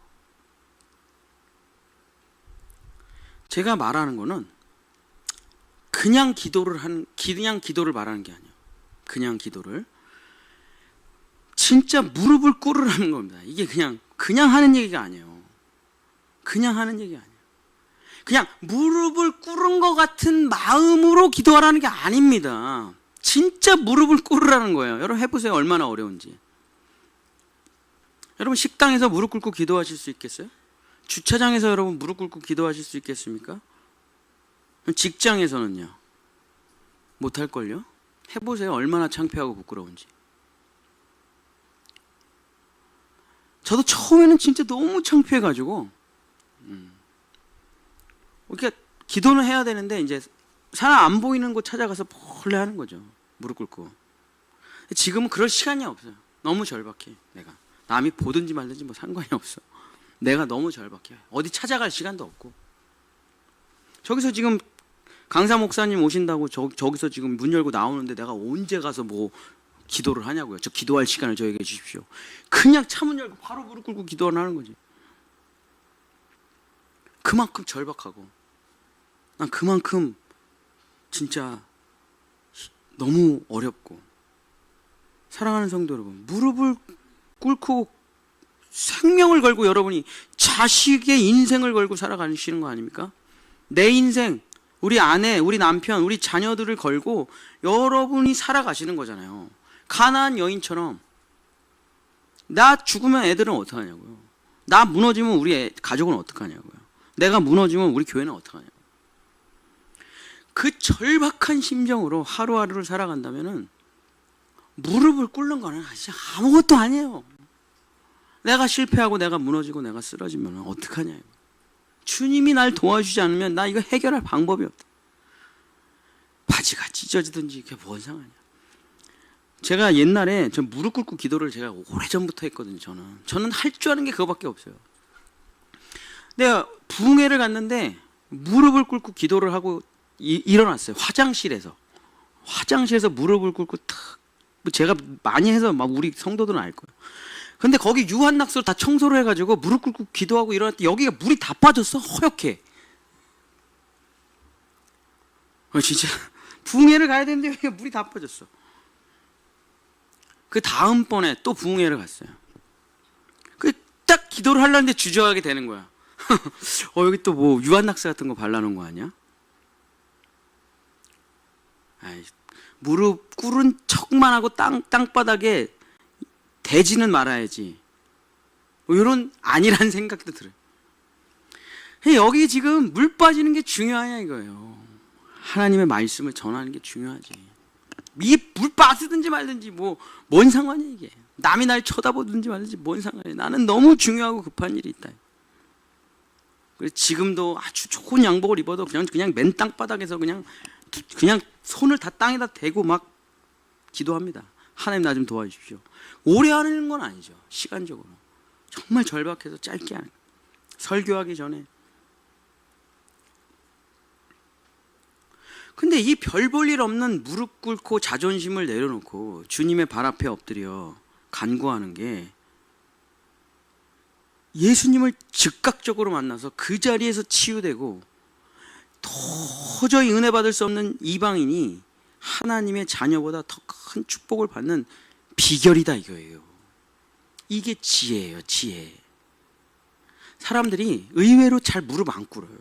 제가 말하는 거는 그냥 기도를 말하는 게 아니에요. 그냥 기도를 진짜 무릎을 꿇으라는 겁니다. 이게 그냥 하는 얘기가 아니에요. 그냥 하는 얘기가 아니에요. 그냥 무릎을 꿇은 것 같은 마음으로 기도하라는 게 아닙니다. 진짜 무릎을 꿇으라는 거예요. 여러분 해보세요. 얼마나 어려운지. 여러분 식당에서 무릎 꿇고 기도하실 수 있겠어요? 주차장에서 여러분 무릎 꿇고 기도하실 수 있겠습니까? 직장에서는요? 못할걸요? 해보세요. 얼마나 창피하고 부끄러운지. 저도 처음에는 진짜 너무 창피해가지고 그러니까 기도는 해야 되는데 이제 사람 안 보이는 곳 찾아가서 몰래 하는 거죠. 무릎 꿇고. 지금은 그럴 시간이 없어요. 너무 절박해. 내가 남이 보든지 말든지 뭐 상관이 없어. 내가 너무 절박해. 어디 찾아갈 시간도 없고. 저기서 지금 강사 목사님 오신다고 저기서 지금 문 열고 나오는데 내가 언제 가서 뭐 기도를 하냐고요. 저 기도할 시간을 저에게 주십시오. 그냥 차문 열고 바로 무릎 꿇고 기도를 하는 거지. 그만큼 절박하고 난 그만큼 진짜 너무 어렵고. 사랑하는 성도 여러분, 무릎을 꿇고 생명을 걸고 여러분이 자식의 인생을 걸고 살아가시는 거 아닙니까? 내 인생, 우리 아내, 우리 남편, 우리 자녀들을 걸고 여러분이 살아가시는 거잖아요. 가나안 여인처럼. 나 죽으면 애들은 어떡하냐고요. 나 무너지면 우리 가족은 어떡하냐고요. 내가 무너지면 우리 교회는 어떡하냐고요. 그 절박한 심정으로 하루하루를 살아간다면은 무릎을 꿇는 거는 진짜 아무것도 아니에요. 내가 실패하고 내가 무너지고 내가 쓰러지면 어떡하냐. 주님이 날 도와주지 않으면 나 이거 해결할 방법이 없다. 바지가 찢어지든지 그게 뭔 상관이야. 제가 옛날에 저 무릎 꿇고 기도를 제가 오래전부터 했거든요. 저는 할 줄 아는 게 그거밖에 없어요. 내가 부흥회를 갔는데 무릎을 꿇고 기도를 하고 일어났어요. 화장실에서 무릎을 꿇고 탁. 제가 많이 해서 막 우리 성도들은 알 거예요. 근데 거기 유한낙수로 다 청소를 해가지고 무릎 꿇고 기도하고 일어났더니 여기가 물이 다 빠졌어. 허옇게. 진짜 부흥회를 가야 되는데 여기가 물이 다 빠졌어. 그 다음번에 또 부흥회를 갔어요. 그 딱 기도를 하려는데 주저하게 되는 거야. 여기 또 뭐 유한낙스 같은 거 발라놓은 거 아니야? 아이, 무릎 꿇은 척만 하고 땅바닥에 대지는 말아야지. 뭐 이런 아니란 생각도 들어요. 여기 지금 물 빠지는 게 중요하냐 이거예요. 하나님의 말씀을 전하는 게 중요하지. 이 물 빠지든지 말든지 뭔 상관이야 이게. 남이 날 쳐다보든지 말든지 뭔 상관이야. 나는 너무 중요하고 급한 일이 있다. 그래서 지금도 아주 좋은 양복을 입어도 그냥 맨 땅바닥에서 그냥 손을 다 땅에다 대고 막 기도합니다. 하나님 나 좀 도와주십시오. 오래 하는 건 아니죠. 시간적으로 정말 절박해서 짧게 하는. 설교하기 전에. 근데 이 별 볼 일 없는 무릎 꿇고 자존심을 내려놓고 주님의 발 앞에 엎드려 간구하는 게 예수님을 즉각적으로 만나서 그 자리에서 치유되고 도저히 은혜 받을 수 없는 이방인이 하나님의 자녀보다 더 큰 축복을 받는 비결이다 이거예요. 이게 지혜예요, 지혜. 사람들이 의외로 잘 무릎 안 꿇어요.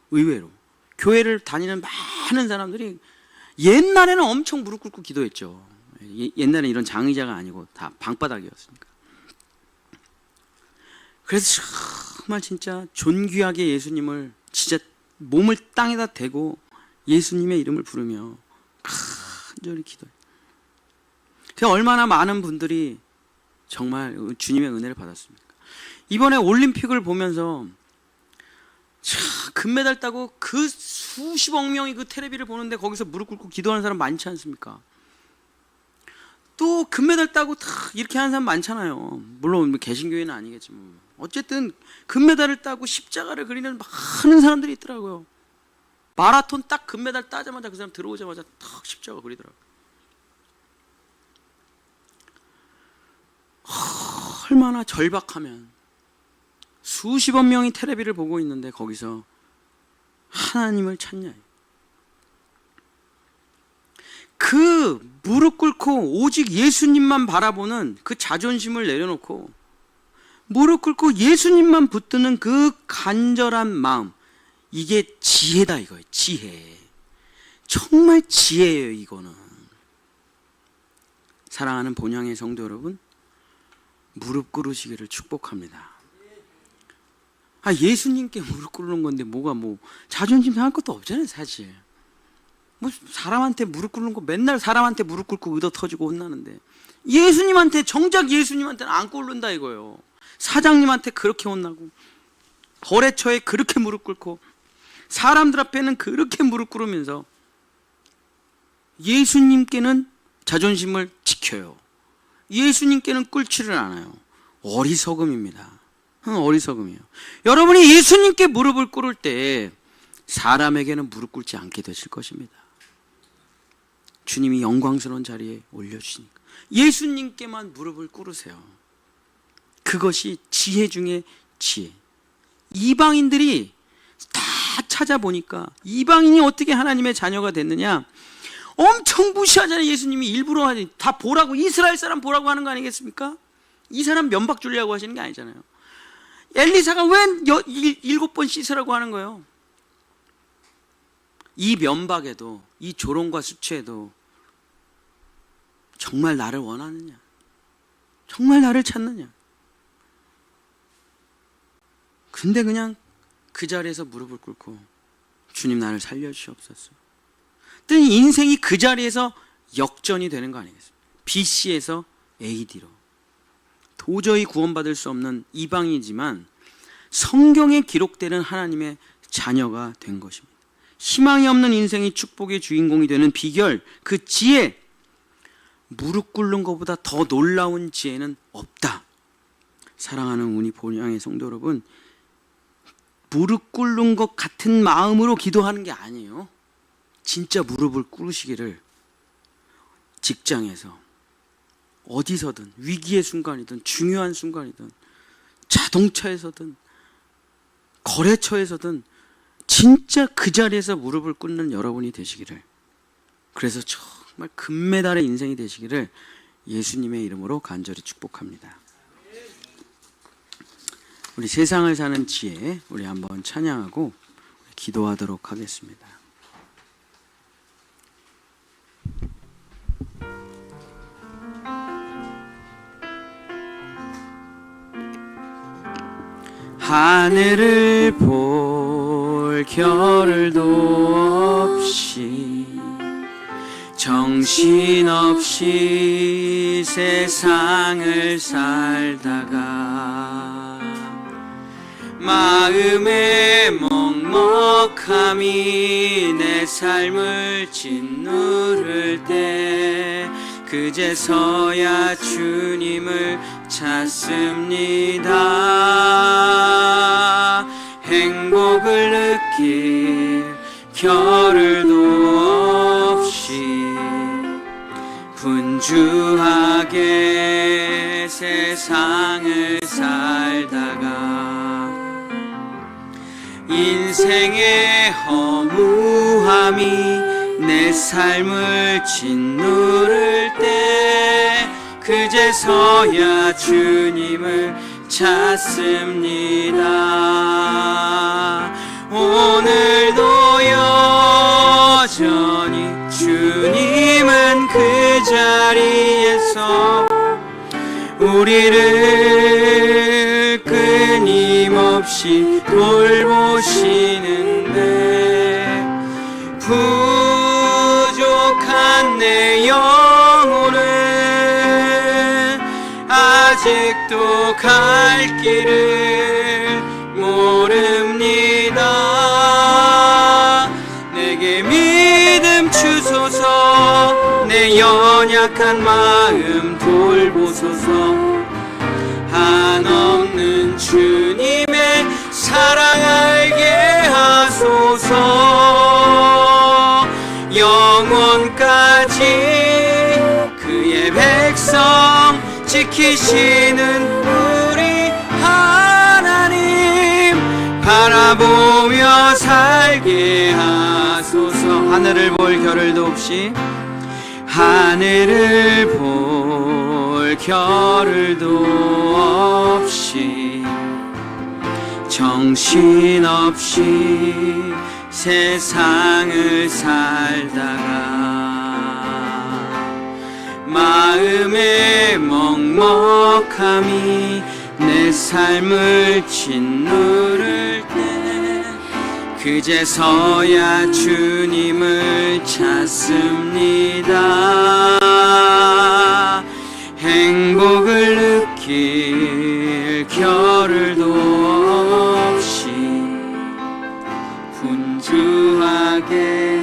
의외로. 교회를 다니는 많은 사람들이 옛날에는 엄청 무릎 꿇고 기도했죠. 옛날에는 이런 장의자가 아니고 다 방바닥이었으니까. 그래서 정말 진짜 존귀하게 예수님을 진짜 몸을 땅에다 대고 예수님의 이름을 부르며 간절히 기도해요. 얼마나 많은 분들이 정말 주님의 은혜를 받았습니까? 이번에 올림픽을 보면서 금메달 따고 그 수십억 명이 그 텔레비를 보는데 거기서 무릎 꿇고 기도하는 사람 많지 않습니까? 또 금메달 따고 이렇게 하는 사람 많잖아요. 물론 개신교회는 아니겠지만 어쨌든 금메달을 따고 십자가를 그리는 많은 사람들이 있더라고요. 마라톤 딱 금메달 따자마자 그 사람 들어오자마자 탁 십자가 그리더라고요. 얼마나 절박하면 수십억 명이 텔레비를 보고 있는데 거기서 하나님을 찾냐. 그 무릎 꿇고 오직 예수님만 바라보는 그 자존심을 내려놓고 무릎 꿇고 예수님만 붙드는 그 간절한 마음, 이게 지혜다 이거예요. 지혜. 정말 지혜예요 이거는. 사랑하는 본향의 성도 여러분, 무릎 꿇으시기를 축복합니다. 예수님께 무릎 꿇는 건데 자존심 상할 것도 없잖아요 사실. 사람한테 무릎 꿇는 거 맨날 사람한테 무릎 꿇고 의도 터지고 혼나는데 예수님한테, 정작 예수님한테는 안 꿇는다 이거예요. 사장님한테 그렇게 혼나고 거래처에 그렇게 무릎 꿇고 사람들 앞에는 그렇게 무릎 꿇으면서 예수님께는 자존심을 지켜요. 예수님께는 꿇지를 않아요. 어리석음입니다. 어리석음이에요. 여러분이 예수님께 무릎을 꿇을 때 사람에게는 무릎 꿇지 않게 되실 것입니다. 주님이 영광스러운 자리에 올려주시니까 예수님께만 무릎을 꿇으세요. 그것이 지혜 중에 지혜. 이방인들이 다 찾아보니까 이방인이 어떻게 하나님의 자녀가 됐느냐, 엄청 무시하잖아요. 예수님이 일부러 다 보라고, 이스라엘 사람 보라고 하는 거 아니겠습니까? 이 사람 면박 주려고 하시는 게 아니잖아요. 엘리사가 왜 7번 씻으라고 하는 거예요? 이 면박에도, 이 조롱과 수치에도 정말 나를 원하느냐, 정말 나를 찾느냐. 근데 그냥 그 자리에서 무릎을 꿇고 주님 나를 살려주시옵소서. 그랬더니 인생이 그 자리에서 역전이 되는 거 아니겠습니까? BC에서 AD로. 도저히 구원받을 수 없는 이방이지만 성경에 기록되는 하나님의 자녀가 된 것입니다. 희망이 없는 인생이 축복의 주인공이 되는 비결, 그 지혜, 무릎 꿇는 것보다 더 놀라운 지혜는 없다. 사랑하는 우리 본향의 성도 여러분, 무릎 꿇는 것 같은 마음으로 기도하는 게 아니에요. 진짜 무릎을 꿇으시기를, 직장에서 어디서든, 위기의 순간이든 중요한 순간이든 자동차에서든 거래처에서든 진짜 그 자리에서 무릎을 꿇는 여러분이 되시기를, 그래서 정말 금메달의 인생이 되시기를 예수님의 이름으로 간절히 축복합니다. 우리 세상을 사는 지혜 우리 한번 찬양하고 기도하도록 하겠습니다. 하늘을 볼 겨를도 없이 정신없이 세상을 살다가 마음의 먹먹함이 내 삶을 짓누를 때 그제서야 주님을 찾습니다. 행복을 느낄 겨를도 없이 분주하게 세상을 살다가 인생의 허무함이 내 삶을 짓누를 때 그제서야 주님을 찾습니다. 오늘도 여전히 주님은 그 자리에서 우리를 끊임없이 돌보시는데 부족한 내 영혼은 아직도 갈 길을 모릅니다. 내게 믿음 주소서. 내 연약한 마음 돌보소서. 한없는 주님의 사랑 알게 하소서. 영원까지 그의 백성 지키시는 우리 하나님 바라보며 살게 하소서. 하늘을 볼 겨를도 없이 하늘을 볼 겨를도 없이 정신없이 세상을 살다가 마음의 먹먹함이 내 삶을 짓누를 때 그제서야 주님을 찾습니다. 행복을 느낄 겨를도 없이 분주하게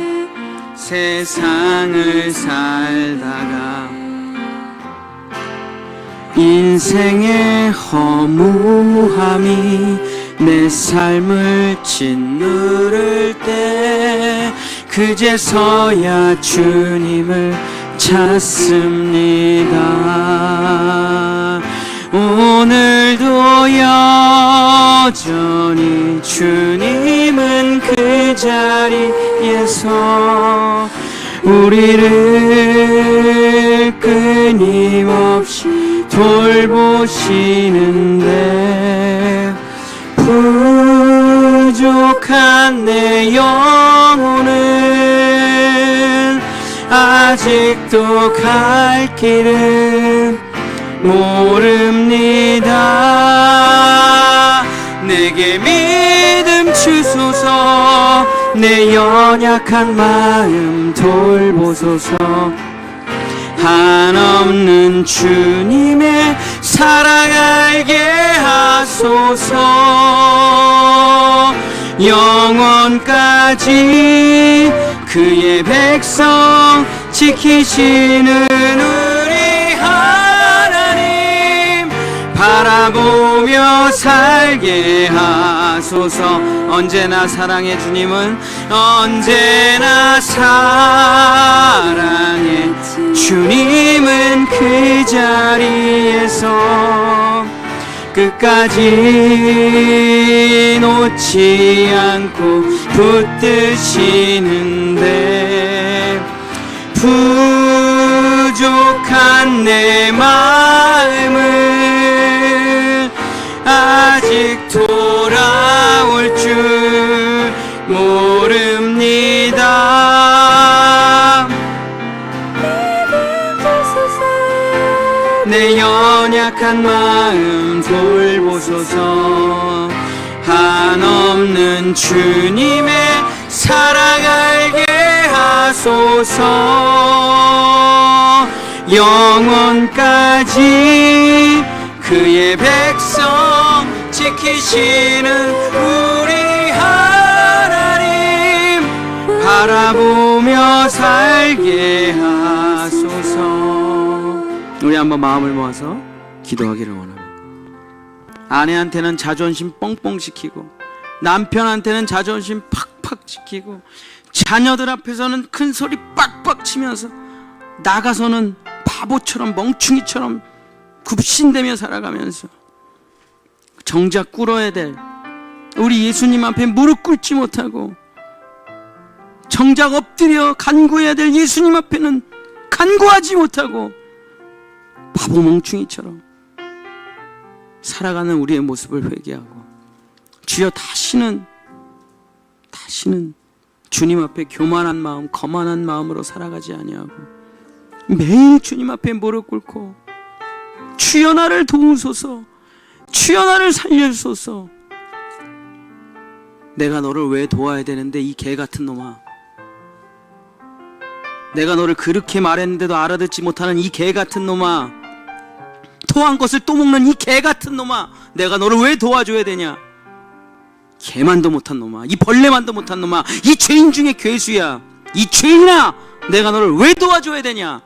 세상을 살다가 인생의 허무함이 내 삶을 짓누를 때 그제서야 주님을 찾습니다. 오늘도 여전히 주님은 그 자리에서 우리를 끊임없이 돌보시는데 부족한 내 영혼은 아직도 갈 길을 모릅니다. 내게 믿음 주소서. 내 연약한 마음 돌보소서. 한없는 주님의 사랑 알게 하소서. 영원까지 그의 백성 지키시는 우리 하나님 바라보며 살게 하소서. 언제나 사랑의 주님은 언제나 사랑의 주님은 그 자리에서 끝까지 놓지 않고 붙드시는데 부족한 내 마음을 아직도 내 연약한 마음 돌보소서. 한없는 주님의 사랑 알게 하소서. 영원까지 그의 백성 지키시는 우리 하나님 바라보며 살게 하소서. 우리 한번 마음을 모아서 기도하기를 원합니다. 아내한테는 자존심 뻥뻥 지키고, 남편한테는 자존심 팍팍 지키고, 자녀들 앞에서는 큰 소리 빡빡 치면서, 나가서는 바보처럼 멍충이처럼 굽신대며 살아가면서 정작 꿇어야 될 우리 예수님 앞에 무릎 꿇지 못하고, 정작 엎드려 간구해야 될 예수님 앞에는 간구하지 못하고 바보 멍충이처럼 살아가는 우리의 모습을 회개하고, 주여 다시는 주님 앞에 교만한 마음, 거만한 마음으로 살아가지 아니하고 매일 주님 앞에 무릎 꿇고, 주여 나를 도우소서, 주여 나를 살려주소서. 내가 너를 왜 도와야 되는데 이 개같은 놈아, 내가 너를 그렇게 말했는데도 알아듣지 못하는 이 개같은 놈아, 토한 것을 또 먹는 이 개같은 놈아, 내가 너를 왜 도와줘야 되냐. 개만도 못한 놈아, 이 벌레만도 못한 놈아, 이 죄인 중에 괴수야, 이 죄인아, 내가 너를 왜 도와줘야 되냐.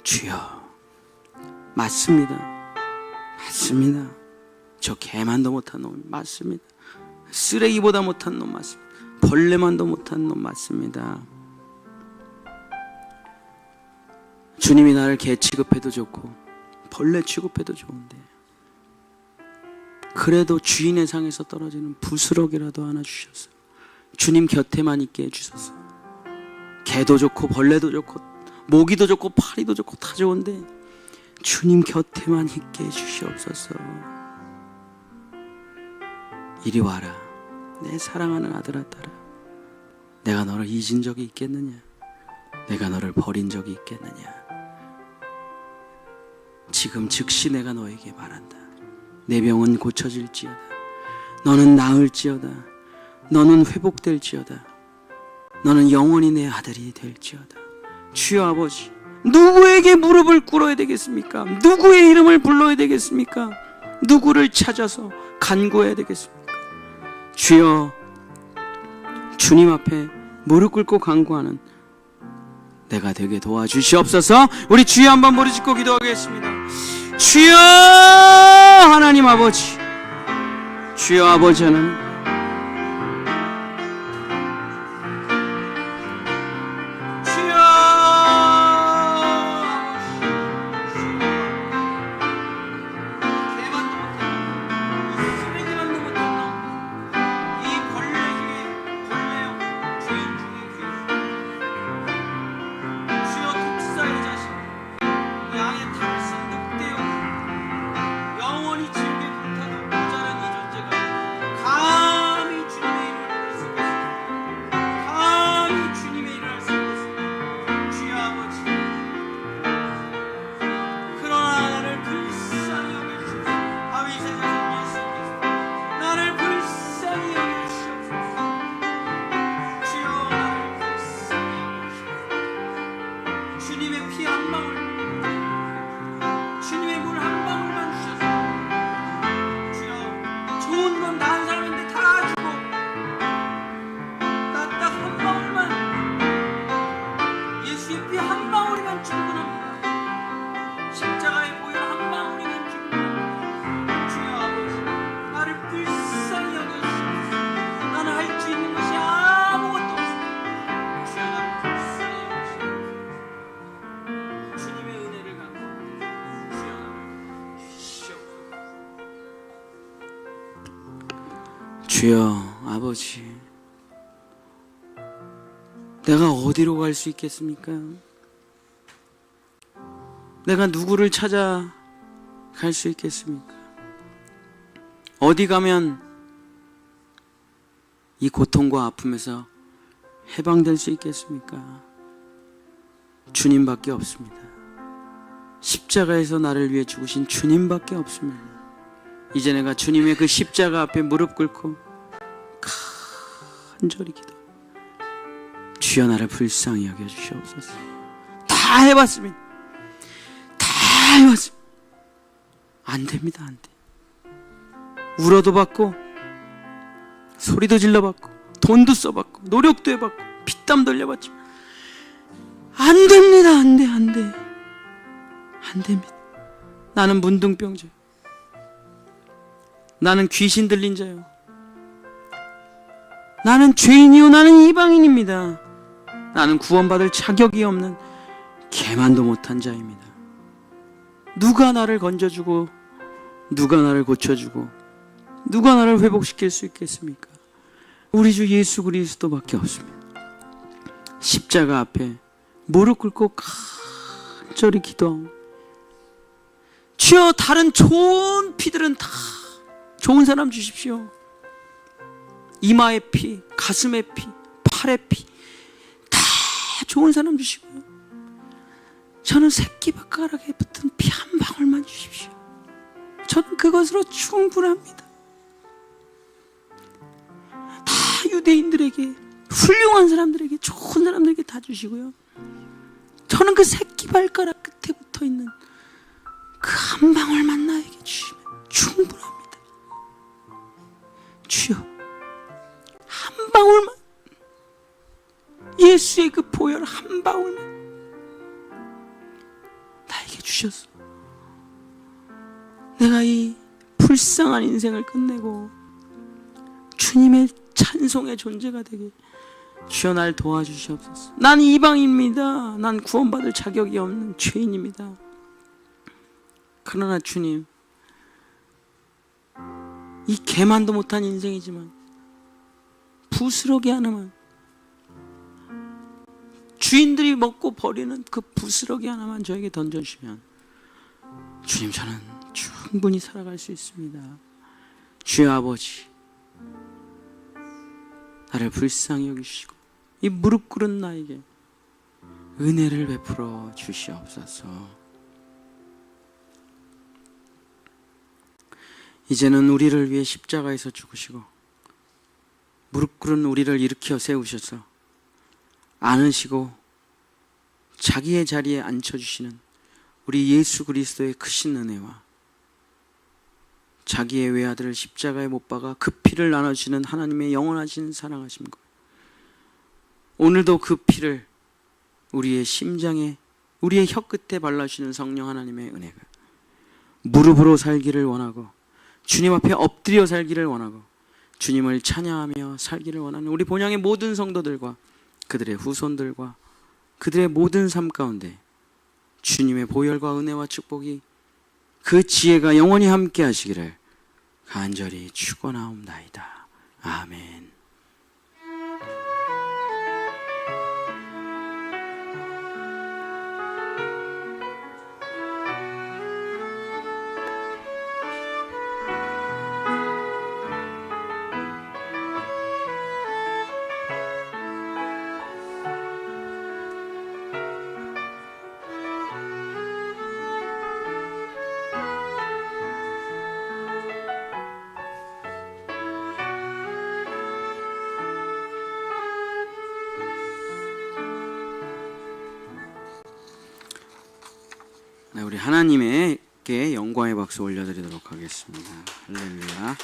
주여, 맞습니다. 저 개만도 못한 놈 맞습니다. 쓰레기보다 못한 놈 맞습니다. 벌레만도 못한 놈 맞습니다. 주님이 나를 개 취급해도 좋고 벌레 취급해도 좋은데, 그래도 주인의 상에서 떨어지는 부스러기라도 하나 주셔서 주님 곁에만 있게 해주소서. 개도 좋고 벌레도 좋고 모기도 좋고 파리도 좋고 다 좋은데 주님 곁에만 있게 해주시옵소서. 이리 와라 내 사랑하는 아들아 딸아, 내가 너를 잊은 적이 있겠느냐, 내가 너를 버린 적이 있겠느냐. 지금 즉시 내가 너에게 말한다. 내 병은 고쳐질지어다, 너는 나을지어다, 너는 회복될지어다, 너는 영원히 내 아들이 될지어다. 주여 아버지, 누구에게 무릎을 꿇어야 되겠습니까? 누구의 이름을 불러야 되겠습니까? 누구를 찾아서 간구해야 되겠습니까? 주여, 주님 앞에 무릎 꿇고 간구하는 내가 되게 도와주시옵소서. 우리 주여 한번 무릎 꿇고 기도하겠습니다. 주여 하나님 아버지, 주여 아버지 하나님, 주여 아버지, 내가 어디로 갈 수 있겠습니까? 내가 누구를 찾아 갈 수 있겠습니까? 어디 가면 이 고통과 아픔에서 해방될 수 있겠습니까? 주님밖에 없습니다. 십자가에서 나를 위해 죽으신 주님밖에 없습니다. 이제 내가 주님의 그 십자가 앞에 무릎 꿇고 간절히 기도, 주여 나를 불쌍히 여겨주시옵소서. 다 해봤습니다. 다 해봤습니다. 안 됩니다. 안 돼. 울어도 받고 소리도 질러봤고 돈도 써봤고 노력도 해봤고 피땀 돌려봤지만 안 됩니다. 안 돼. 안 돼. 안 됩니다. 나는 문둥병자요. 나는 귀신 들린 자요. 나는 죄인이요. 나는 이방인입니다. 나는 구원받을 자격이 없는 개만도 못한 자입니다. 누가 나를 건져주고 누가 나를 고쳐주고 누가 나를 회복시킬 수 있겠습니까? 우리 주 예수 그리스도밖에 없습니다. 십자가 앞에 무릎 꿇고 간절히 기도하고, 주여 다른 좋은 피들은 다 좋은 사람 주십시오. 이마의 피, 가슴의 피, 팔의 피 다 좋은 사람 주시고요. 저는 새끼발가락에 붙은 피 한 방울만 주십시오. 저는 그것으로 충분합니다. 다 유대인들에게, 훌륭한 사람들에게, 좋은 사람들에게 다 주시고요. 저는 그 새끼발가락 끝에 붙어있는 그 한 방울만 나에게 주시면 충분합니다. 주여, 한 방울만, 예수의 그 보혈 한 방울만 나에게 주셔서 내가 이 불쌍한 인생을 끝내고 주님의 찬송의 존재가 되게 주여 날 도와주시옵소서. 난 이방입니다. 난 구원받을 자격이 없는 죄인입니다. 그러나 주님, 이 개만도 못한 인생이지만 부스러기 하나만, 주인들이 먹고 버리는 그 부스러기 하나만 저에게 던져주시면 주님, 저는 충분히 살아갈 수 있습니다. 주여 아버지, 나를 불쌍히 여기시고 이 무릎 꿇은 나에게 은혜를 베풀어 주시옵소서. 이제는 우리를 위해 십자가에서 죽으시고 무릎 꿇은 우리를 일으켜 세우셔서 안으시고 자기의 자리에 앉혀주시는 우리 예수 그리스도의 크신 은혜와 자기의 외아들을 십자가에 못 박아 그 피를 나눠주시는 하나님의 영원하신 사랑하심과 오늘도 그 피를 우리의 심장에, 우리의 혀끝에 발라주시는 성령 하나님의 은혜가 무릎으로 살기를 원하고 주님 앞에 엎드려 살기를 원하고 주님을 찬양하며 살기를 원하는 우리 본향의 모든 성도들과 그들의 후손들과 그들의 모든 삶 가운데 주님의 보혈과 은혜와 축복이, 그 지혜가 영원히 함께 하시기를 간절히 축원하옵나이다. 아멘. 네, 우리 하나님께 영광의 박수 올려드리도록 하겠습니다. 할렐루야.